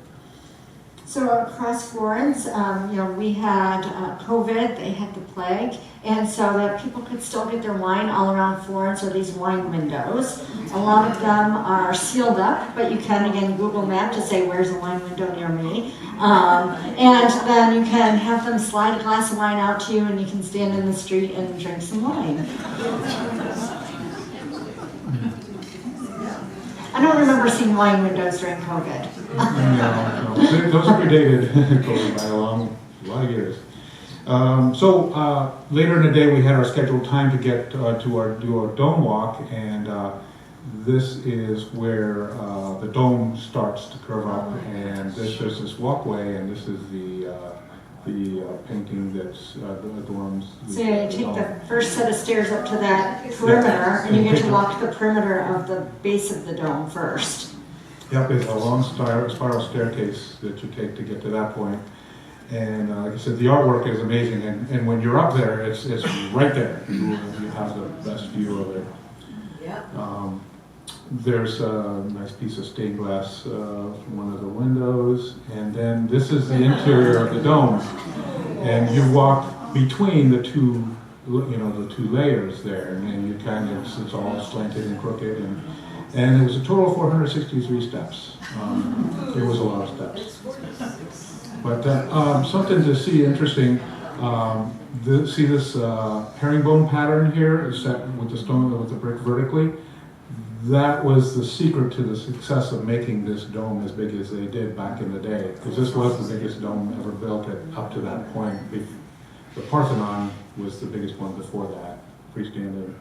So across Florence, we had COVID, they had the plague, and so that people could still get their wine all around Florence are these wine windows. A lot of them are sealed up, but you can, again, Google Map to say, where's a wine window near me? And then you can have them slide a glass of wine out to you, and you can stand in the street and drink some wine. I don't remember seeing wine windows during COVID. No. Those are predated COVID by a lot of years. So later in the day, we had our scheduled time to get do our dome walk, and this is where the dome starts to curve up, and there's this walkway, and this is the painting that adorns the So you take the first set of stairs up to that perimeter, and you get to walk the perimeter of the base of the dome first. Yep, it's a long spiral staircase that you take to get to that point. And like I said, the artwork is amazing, and when you're up there, it's right there. You have the best view of it. Yeah. There's a nice piece of stained glass from one of the windows, and then this is the interior of the dome. And you walk between the two, the two layers there, and you it's all slanted and crooked, and it was a total of 463 steps. It was a lot of steps. But something to see interesting. See this herringbone pattern here is set with the stone with the brick vertically. That was the secret to the success of making this dome as big as they did back in the day, because this was the biggest dome ever built up to that point. The Parthenon was the biggest one before that, freestanding.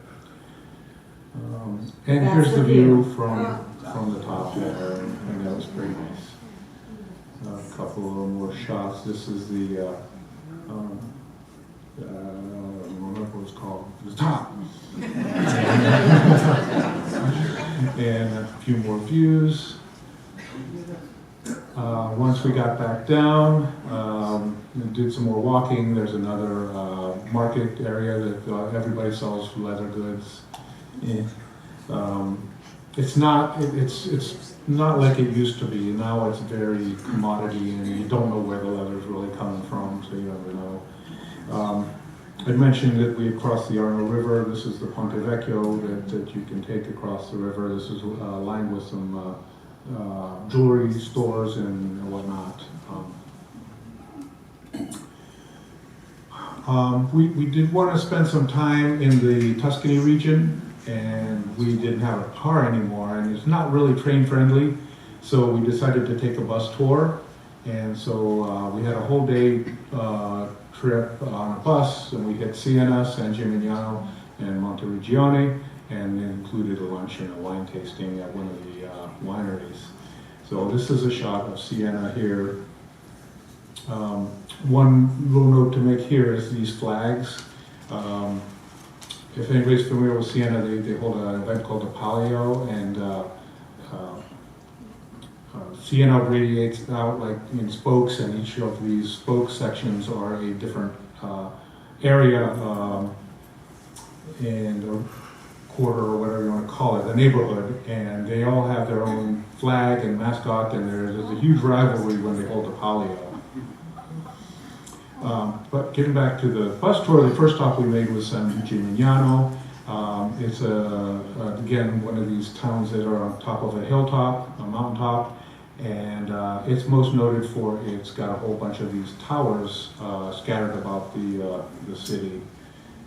And here's the view from from the top there, and that was pretty nice. A couple of more shots. This is the, I don't remember what it's called, the top. And a few more views. Once we got back down, and did some more walking. There's another market area that everybody sells leather goods. It's not like it used to be. Now it's very commodity, and you don't know where the leather is really coming from, so you never know. I mentioned that we had crossed the Arno River. This is the Ponte Vecchio that you can take across the river. This is lined with some jewelry stores and whatnot. We did want to spend some time in the Tuscany region, and we didn't have a car anymore, and it's not really train friendly, so we decided to take a bus tour. And so we had a whole day trip on a bus, and we hit Siena, San Gimignano, and Monteriggioni, and it included a lunch and a wine tasting at one of the wineries. So this is a shot of Siena here. One little note to make here is these flags. If anybody's familiar with Siena, they hold an event called the Palio, and Siena radiates out like in spokes, and each of these spoke sections are a different area and a quarter or whatever you want to call it, the neighborhood, and they all have their own flag and mascot, and there's a huge rivalry when they hold the Palio. But getting back to the bus tour, the first stop we made was San Gimignano. It's again one of these towns that are on top of a hilltop, a mountaintop, and it's most noted for it's got a whole bunch of these towers scattered about the city,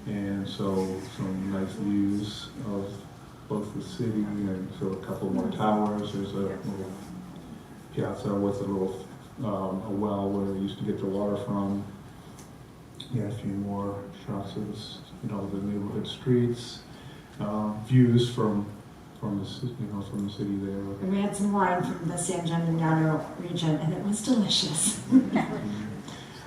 and so some nice views of both the city and so a couple more towers. There's a little piazza with a little a well where they used to get the water from. Yeah, a few more shots of this, the neighborhood streets, views from the city there. And we had some wine from the San Gimignano region, and it was delicious.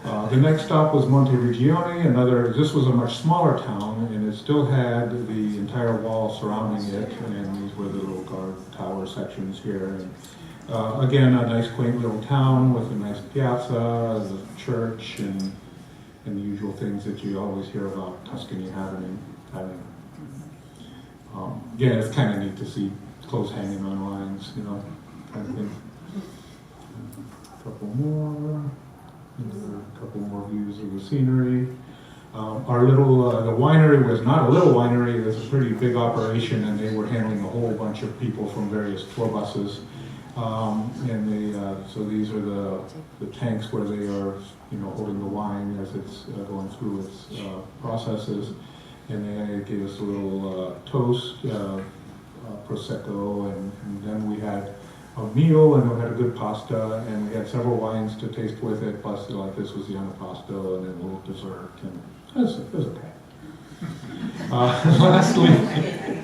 The next stop was Monteriggioni. This was a much smaller town, and it still had the entire wall surrounding it, and these were the little guard tower sections here. And, again, a nice quaint little town with a nice piazza, the church, and the usual things that you always hear about Tuscany having. Again, it's kind of neat to see clothes hanging on lines, kind of thing. A couple more views of the scenery. Our little, the winery was not a little winery, it was a pretty big operation, and they were handling a whole bunch of people from various tour buses. So these are the tanks where they are, holding the wine as it's going through its processes. And they gave us a little toast, prosecco, and then we had a meal, and we had a good pasta, and we had several wines to taste with it. Plus, this was the antipasto, and then a little dessert, and it was okay. Lastly,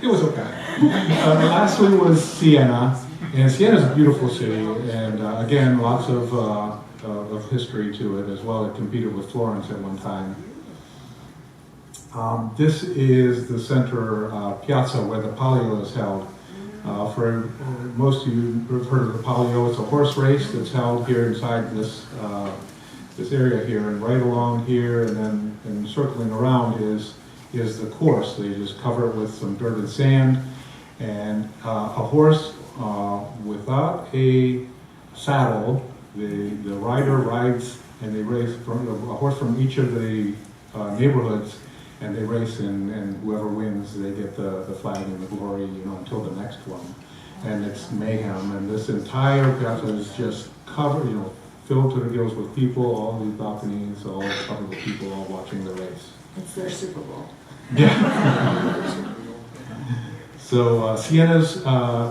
it was okay. Lastly was Siena. And Siena is a beautiful city, and again, lots of history to it as well. It competed with Florence at one time. This is the center piazza where the Palio is held. For most of you who have heard of the Palio, it's a horse race that's held here inside this area here, and right along here, and circling around is the course. They just cover it with some dirt and sand, and a horse without a saddle, the rider rides, and they race from a horse from each of the neighborhoods, and they race, and whoever wins, they get the flag and the glory, until the next one. And it's mayhem, and this entire piazza is just covered, filled to the gills with people, all these balconies, all covered with people all watching the race. It's their Super Bowl. Yeah. So Siena's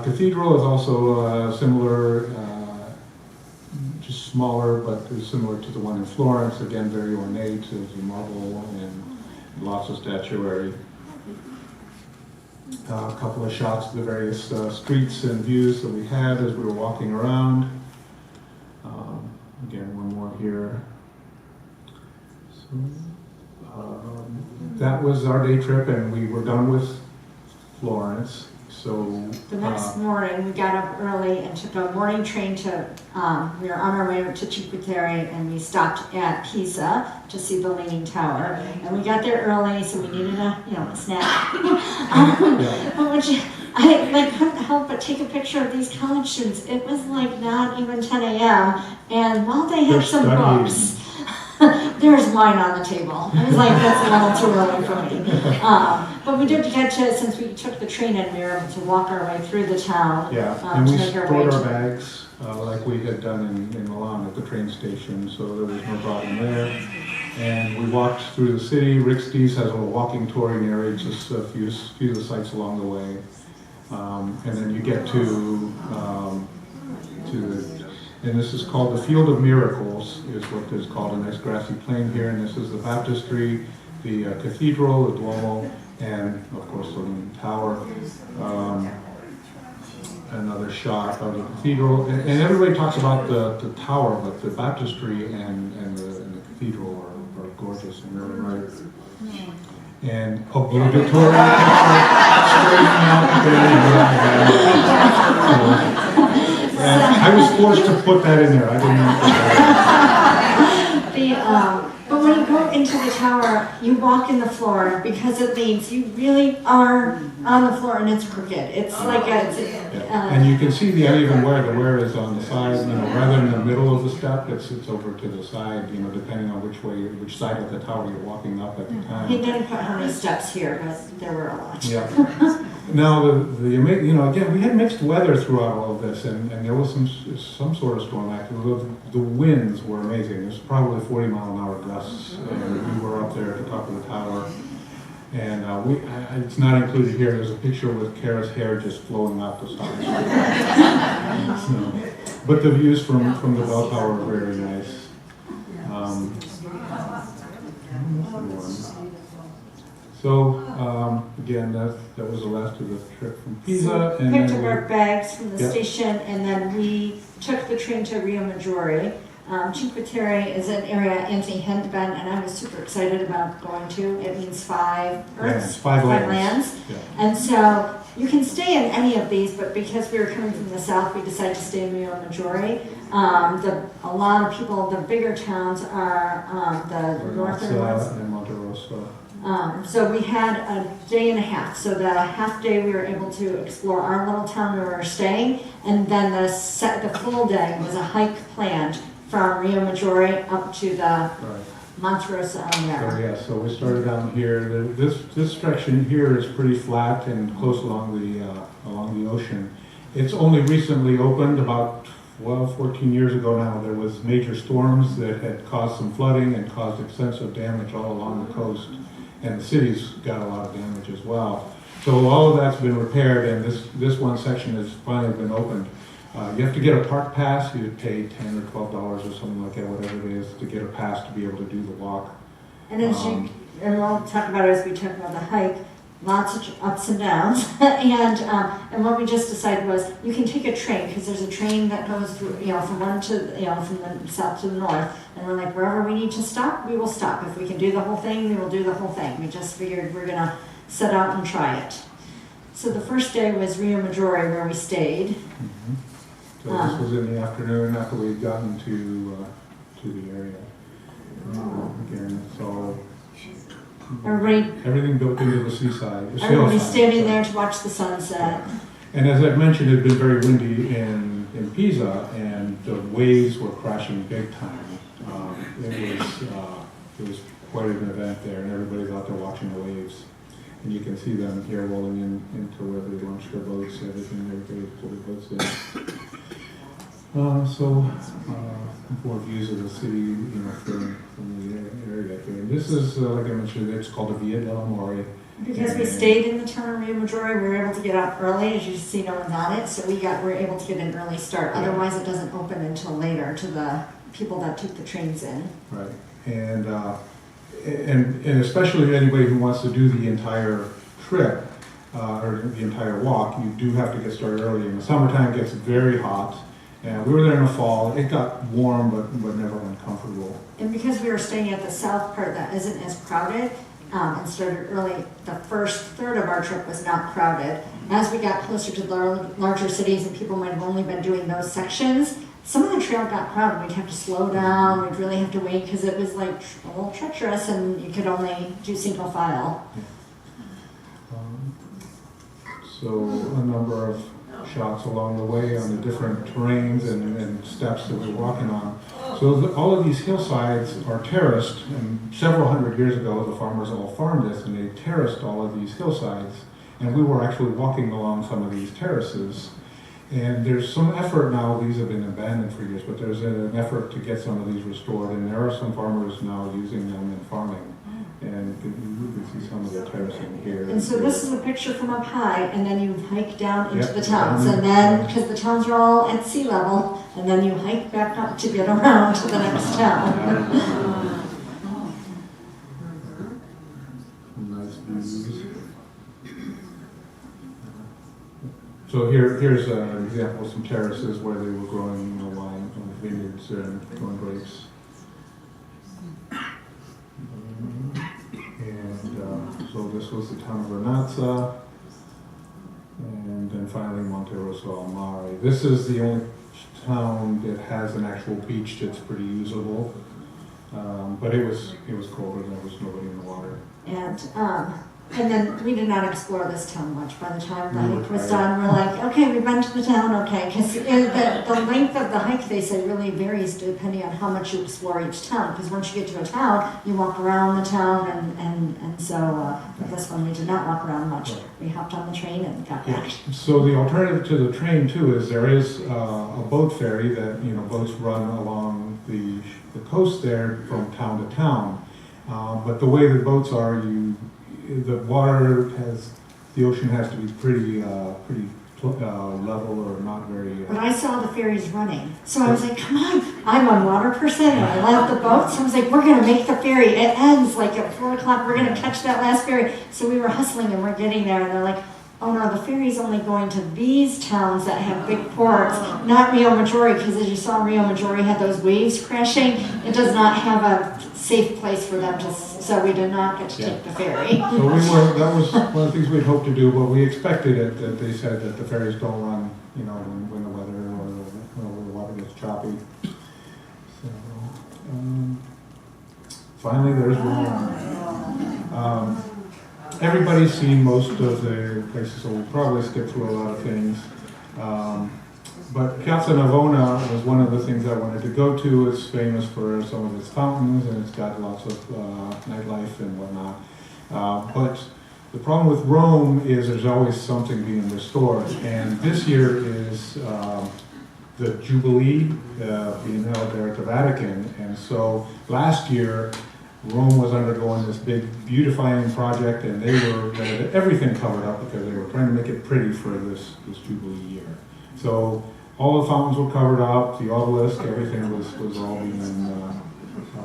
cathedral is also similar, just smaller, but is similar to the one in Florence. Again, very ornate, it's marble and lots of statuary. A couple of shots of the various streets and views that we had as we were walking around. Again, one more here. So, that was our day trip, and we were done with Florence. So The next morning, we got up early and took a morning train to, we were on our way to Cinque Terre, and we stopped at Pisa to see the Leaning Tower. And we got there early, so we needed a snack. Which I couldn't help but take a picture of these college students. It was like not even 10 a.m. And while they had some books, there was wine on the table. I was like, that's a little too early for me. But we did get to, since we took the train in, we were able to walk our way through the town. Yeah, and we stored our bags like we had done in Milan at the train station, so there was no problem there. And we walked through the city. Rick Steves has a little walking touring area, just a few of the sites along the way. And then you get to and this is called the Field of Miracles, is what is called a nice grassy plain here. And this is the baptistry, the cathedral, the Duomo, and of course the Leaning Tower. Another shot of the cathedral. And everybody talks about the tower, but the baptistry and the cathedral are gorgeous and really right. And obligatory straightening out and I was forced to put that in there. I didn't know. But when you go into the tower, you walk in the floor because it leans. You really are on the floor, and it's crooked. It's like and you can see the uneven wear. The wear is on the side, rather than the middle of the step. It's over to the side, depending on which side of the tower you're walking up at the time. He didn't put how many steps here, but there were a lot. Yeah. Now, again, we had mixed weather throughout all of this, and there was some sort of storm activity. The winds were amazing. It was probably 40-mile-an-hour gusts, and we were up there at the top of the tower. And it's not included here. There's a picture with Cara's hair just flowing off the side. But the views from the bell tower are very nice. Again, that was the last of the trip from Pisa. And picked up our bags from the station, and then we took the train to Rio Maggiore. Cinque Terre is an area Anthony hadn't been, and I was super excited about going to. It means five Earths, five lands. Yeah. And so you can stay in any of these, but because we were coming from the south, we decided to stay in Rio Maggiore. A lot of people, the bigger towns are the northern ones. And Monte Rosso. So we had a day and a half. So the half day we were able to explore our little town where we were staying, and then the full day was a hike planned from Rio Maggiore up to the Monte Rosso on there. So we started down here. This section here is pretty flat and close along the ocean. It's only recently opened, about 14 years ago now. There was major storms that had caused some flooding and caused extensive damage all along the coast. And the city's got a lot of damage as well. So all of that's been repaired, and this one section has finally been opened. You have to get a park pass. You pay $10 or $12 or something like that, whatever it is, to get a pass to be able to do the walk. And and we'll talk about it as we talk about the hike. Lots of ups and downs, and what we just decided was you can take a train, because there's a train that goes through, from one to from the south to the north, and we're like, wherever we need to stop, we will stop. If we can do the whole thing, we will do the whole thing. We just figured we're gonna set out and try it. So the first day was Rio Maggiore, where we stayed. Mm-hmm. So this was in the afternoon after we'd gotten to the area. Again, so. Everything built into the seaside. Everybody's standing there to watch the sunset. And as I've mentioned, it had been very windy in Pisa, and the waves were crashing big time. It was quite an event there, and everybody's out there watching the waves. And you can see them here rolling into where they launch their boats, everybody pulled their boats in. More views of the city, from the area there. And this is, like I mentioned, it's called the Via del Amore. Because we stayed in the town of Rio Maggiore, we were able to get up early. As you see, no one's on it, so we were able to get an early start. Otherwise, it doesn't open until later to the people that took the trains in. Right, and especially anybody who wants to do the entire trip, or the entire walk, you do have to get started early. In the summertime, it gets very hot. And we were there in the fall. It got warm, but never uncomfortable. And because we were staying at the south part that isn't as crowded, and started early, the first third of our trip was not crowded. As we got closer to the larger cities and people might have only been doing those sections, some of the trail got crowded. We'd have to slow down, we'd really have to wait because it was like a little treacherous and you could only do single file. So a number of shots along the way on the different terrains and steps that we're walking on. So all of these hillsides are terraced, and several hundred years ago the farmers all farmed this and they terraced all of these hillsides, and we were actually walking along some of these terraces. And there's some effort now, these have been abandoned for years, but there's an effort to get some of these restored, and there are some farmers now using them in farming. And you can see some of the terracing here. And so this is a picture from up high, and then you hike down into Yep, the towns, and then, because the towns are all at sea level, and then you hike back up to get around to the next town. Nice views. So here's an example of some terraces where they were growing wine, vineyards, and growing grapes. And so this was the town of Renazza, and then finally Monte Rosso al Mare. This is the only town that has an actual beach that's pretty usable, but it was cold and there was nobody in the water. And then we did not explore this town much. By the time the We were hike was tired. done, we're like, okay, we've been to the town, okay. Because the length of the hike, they say, really varies depending on how much you explore each town. Because once you get to a town, you walk around the town, and so for this one, we did not walk around much. Right. We hopped on the train and got Yeah. back. So the alternative to the train too is there is a boat ferry that, boats run along the coast there from town to town. But the way the boats are, the ocean has to be pretty level or not very. But I saw the ferries running, so I was like, come on, I'm a water person, and I love the boat, so I was like, we're gonna make the ferry, it ends like at 4 o'clock, we're gonna catch that last ferry. So we were hustling and we're getting there, and they're like, oh no, the ferry's only going to these towns that have big ports, not Rio Maggiore, because as you saw, Rio Maggiore had those waves crashing. It does not have a safe place for them to, so we did not get to take the ferry. So that was one of the things we'd hoped to do, but we expected it, that they said that the ferries don't run, when the weather or the water gets choppy. So, finally, there's Rome. Everybody's seen most of the places, so we'll probably skip through a lot of things. But Piazza Navona was one of the things I wanted to go to. It's famous for some of its fountains, and it's got lots of nightlife and whatnot. But the problem with Rome is there's always something being restored. And this year is the Jubilee being held there at the Vatican. And so last year, Rome was undergoing this big beautifying project, and they had everything covered up because they were trying to make it pretty for this Jubilee year. So all the fountains were covered up, the obelisk, everything was all being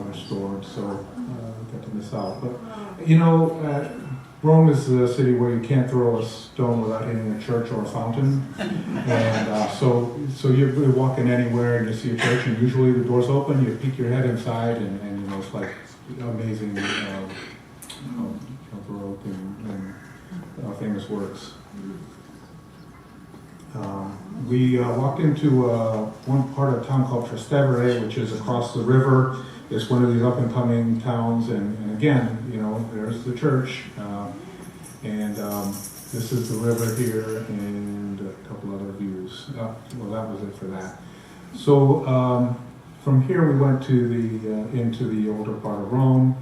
restored. So got to miss out. But Rome is a city where you can't throw a stone without hitting a church or a fountain. And so you're walking anywhere and you see a church, and usually the door's open. You peek your head inside, and it's like amazing Baroque and famous works. We walked into one part of town called Trastevere, which is across the river. It's one of these up-and-coming towns, and again, there's the church, and this is the river here, and a couple other views. Well, that was it for that. So from here we went to into the older part of Rome,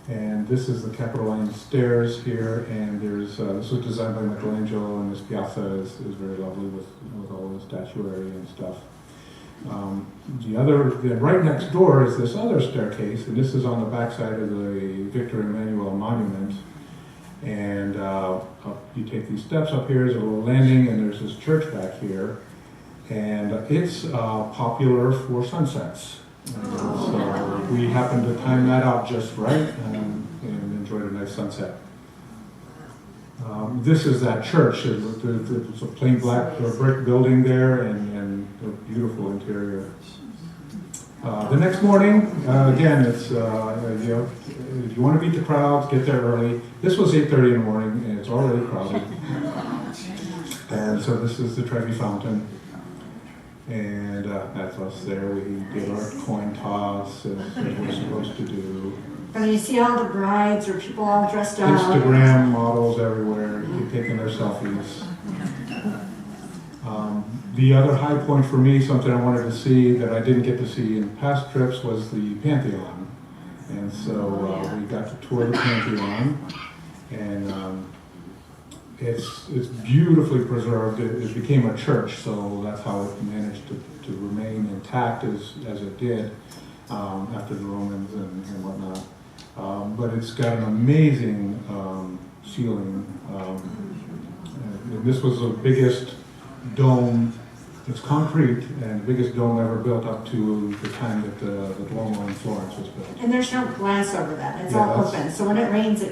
and this is the Capitoline Stairs here, and there's this was designed by Michelangelo, and this piazza is very lovely with all the statuary and stuff. Right next door is this other staircase, and this is on the backside of the Victor Emmanuel monument. And you take these steps up here, there's a little landing, and there's this church back here. And it's popular for sunsets. So we happened to time that out just right, and enjoyed a nice sunset. This is that church. It's a plain black brick building there and a beautiful interior. The next morning, again, it's, if you want to beat the crowds, get there early. This was 8:30 in the morning and it's already crowded. And so this is the Trevi Fountain. And that's us there. We did our coin toss as we're supposed to do. And you see all the brides or people all dressed up. Instagram models everywhere, taking their selfies. The other high point for me, something I wanted to see that I didn't get to see in past trips, was the Pantheon. And so we got to tour the Pantheon, and it's beautifully preserved. It became a church, so that's how it managed to remain intact as it did after the Romans and whatnot. But it's got an amazing ceiling. And this was the biggest dome. It's concrete, and the biggest dome ever built up to the time that the Duomo in Florence was built. And there's no glass over that. It's Yeah, all open. So when it rains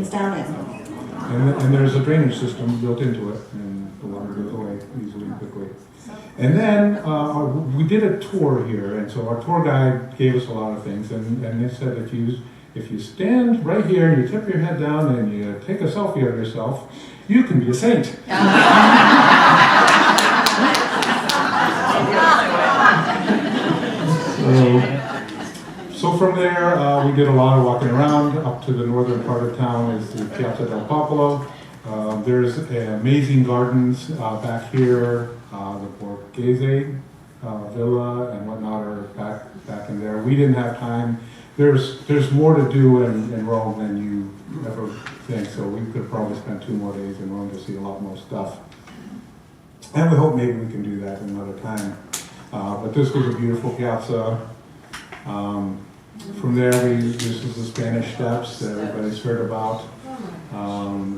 down in. And there's a drainage system built into it, and the water goes away easily and quickly. And then we did a tour here, and so our tour guide gave us a lot of things, and they said if you stand right here and you tip your head down and you take a selfie of yourself, you can be a saint. So from there, we did a lot of walking around. Up to the northern part of town is the Piazza del Popolo. There's amazing gardens back here. The Borghese Villa and whatnot are back in there. We didn't have time. There's more to do in Rome than you ever think, so we could probably spend 2 more days in Rome to see a lot more stuff. And we hope maybe we can do that another time. But this was a beautiful piazza. From there, this is the Spanish Steps that everybody's heard about.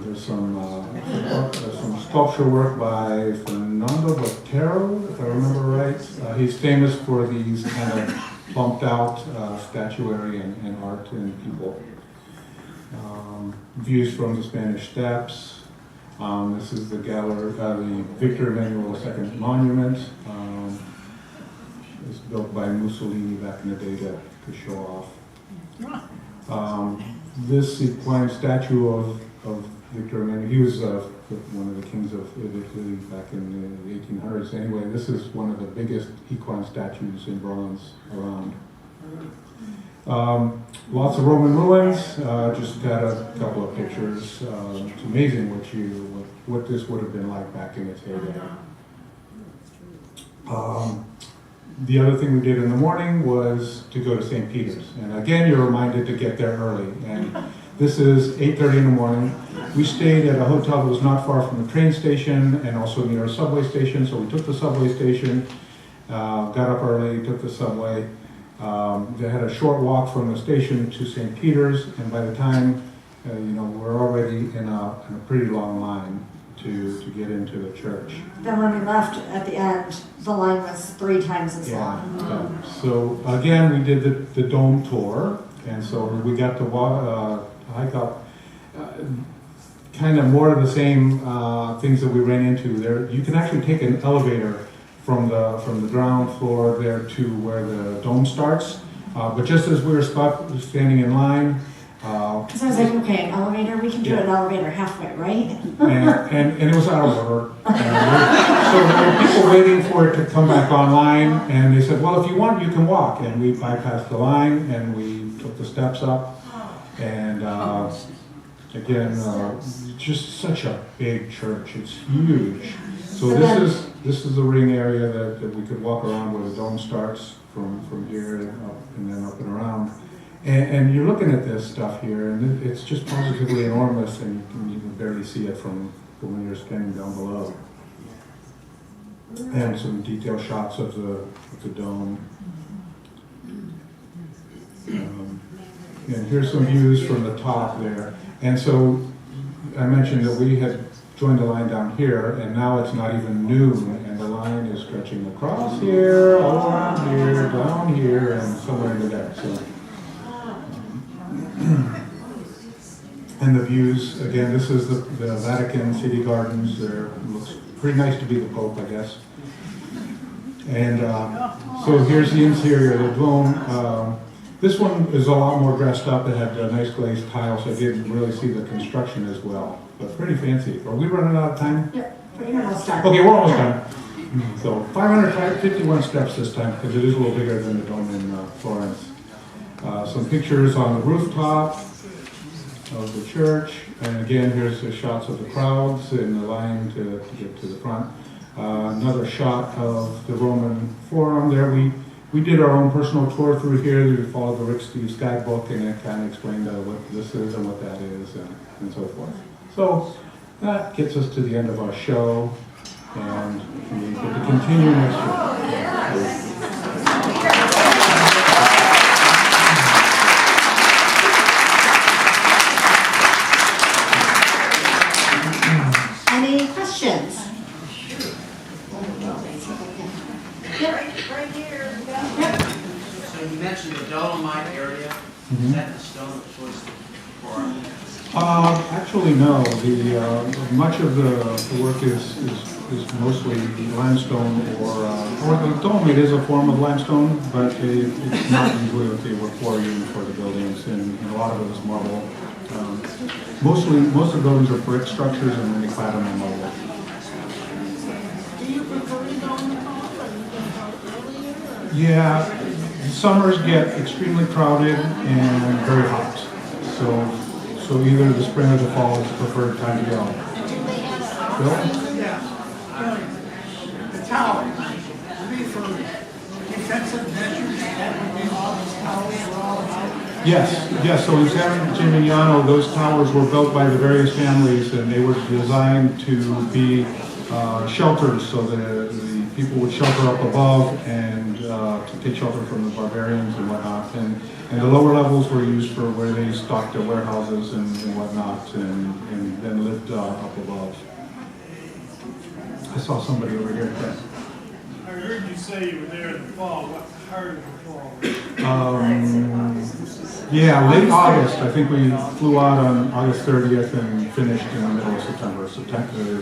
There's some sculpture work by Fernando Botero, if I remember right. He's famous for these kind of plumped out statuary and art and people. Views from the Spanish Steps. This is the gallery, the Victor Emmanuel II Monument. It was built by Mussolini back in the day to show off. This equine statue of Victor Emmanuel, he was one of the kings of Italy back in the 1800s. Anyway, this is one of the biggest equine statues in bronze around. Lots of Roman ruins. Just got a couple of pictures. It's amazing what this would have been like back in its heyday. The other thing we did in the morning was to go to St. Peter's. And again, you're reminded to get there early. And this is 8:30 in the morning. We stayed at a hotel that was not far from the train station and also near a subway station. So we took the subway station, got up early, took the subway. They had a short walk from the station to St. Peter's. And by the time, we're already in a pretty long line to get into the church. Then when we left at the end, the line was 3 times as long. So again, we did the dome tour, and so we got to hike up. Kind of more of the same things that we ran into there. You can actually take an elevator from the ground floor there to where the dome starts. But just as we were standing in line. Because I was like, okay, elevator, we can do an elevator halfway, right? And it was out of order. So there were people waiting for it to come back online, and they said, well, if you want, you can walk. And we bypassed the line, and we took the steps up. And again, just such a big church. It's huge. So this is the ring area that we could walk around where the dome starts from here and up and then up and around. And you're looking at this stuff here, and it's just positively enormous, and you can barely see it from when you're standing down below. And some detailed shots of the dome. And here's some views from the top there. And so I mentioned that we had joined the line down here, and now it's not even noon, and the line is stretching across here, all around here, down here, and somewhere in the back. So. And And the views, again, this is the Vatican City Gardens. It looks pretty nice to be the Pope, I guess. And so here's the interior of the dome. This one is a lot more dressed up. It had nice glazed tiles. I didn't really see the construction as well, but pretty fancy. Are we running out of time? Yep, we're almost done. Okay, we're almost done. So 551 steps this time, because it is a little bigger than the dome in Florence. Some pictures on the rooftop of the church. And again, here's the shots of the crowds in the line to get to the front. Another shot of the Roman Forum there. We did our own personal tour through here. We followed the Rick Steves guidebook, and it kind of explained what this is and what that is and so forth. So that gets us to the end of our show, and we get to continue next year. Any questions? So you mentioned the Dolomite area. Is that the stone that was for? Actually, no. Much of the work is mostly limestone or the dome. It is a form of limestone, but it's not usually what they were quarrying for the buildings, and a lot of it is marble. Most of the buildings are brick structures, and then they clad them in marble. Do you prefer the dome at all, or you prefer earlier? Yeah, summers get extremely crowded and very hot. So either the spring or the fall is the preferred time to go. Bill? Yeah. The tower, would be for defensive measures, that would be all those towers were all about. Yes. So in San Gimignano, those towers were built by the various families, and they were designed to be shelters, so the people would shelter up above and to take shelter from the barbarians and whatnot. And the lower levels were used for where they stocked their warehouses and whatnot, and then lived up above. I saw somebody over here. I heard you say you were there in the fall. What part of the fall? Yeah, late August. I think we flew out on August 30th and finished in the middle of September. So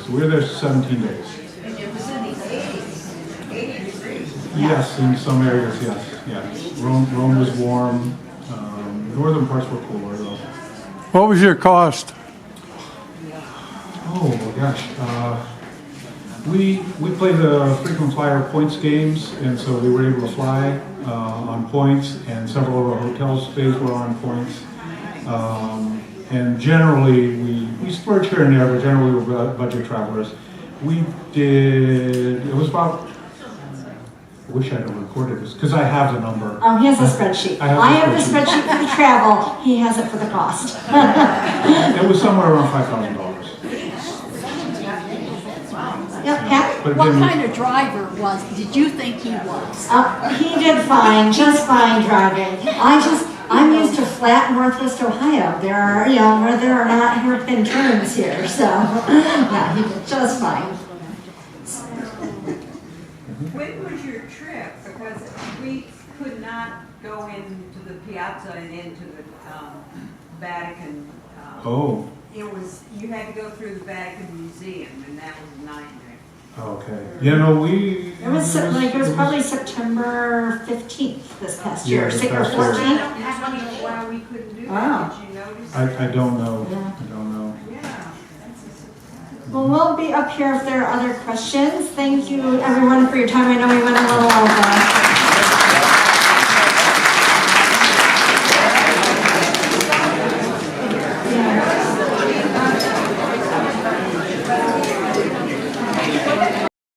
we were there 17 days. And it was in the 80 degrees. Yes, in some areas, yes. Rome was warm. Northern parts were cooler, though. What was your cost? Oh my gosh. We play the frequent flyer points games, and so we were able to fly on points, and several of our hotel stays were on points. And generally, we splurge here and there, but generally we're budget travelers. It was about, I wish I had recorded this, because I have the number. Oh, he has a spreadsheet. I have the spreadsheet for the travel. He has it for the cost. It was somewhere around $5,000. Yep, Pat? What kind of driver did you think he was? He did fine, just fine driving. I'm used to flat Northwest Ohio. There are, where there are not hairpin turns here, so, yeah, he did just fine. When was your trip? Because we could not go into the piazza and into the Vatican. Oh, You had to go through the Vatican Museum, and that was a nightmare. okay. It was probably September 15th this past year, Yeah, this 6th or past year. 14th. I don't know why we couldn't do Oh. that. Did you notice? I don't know. Yeah. I don't know. Yeah. Well, we'll be up here if there are other questions. Thank you, everyone, for your time. I know we went a little over.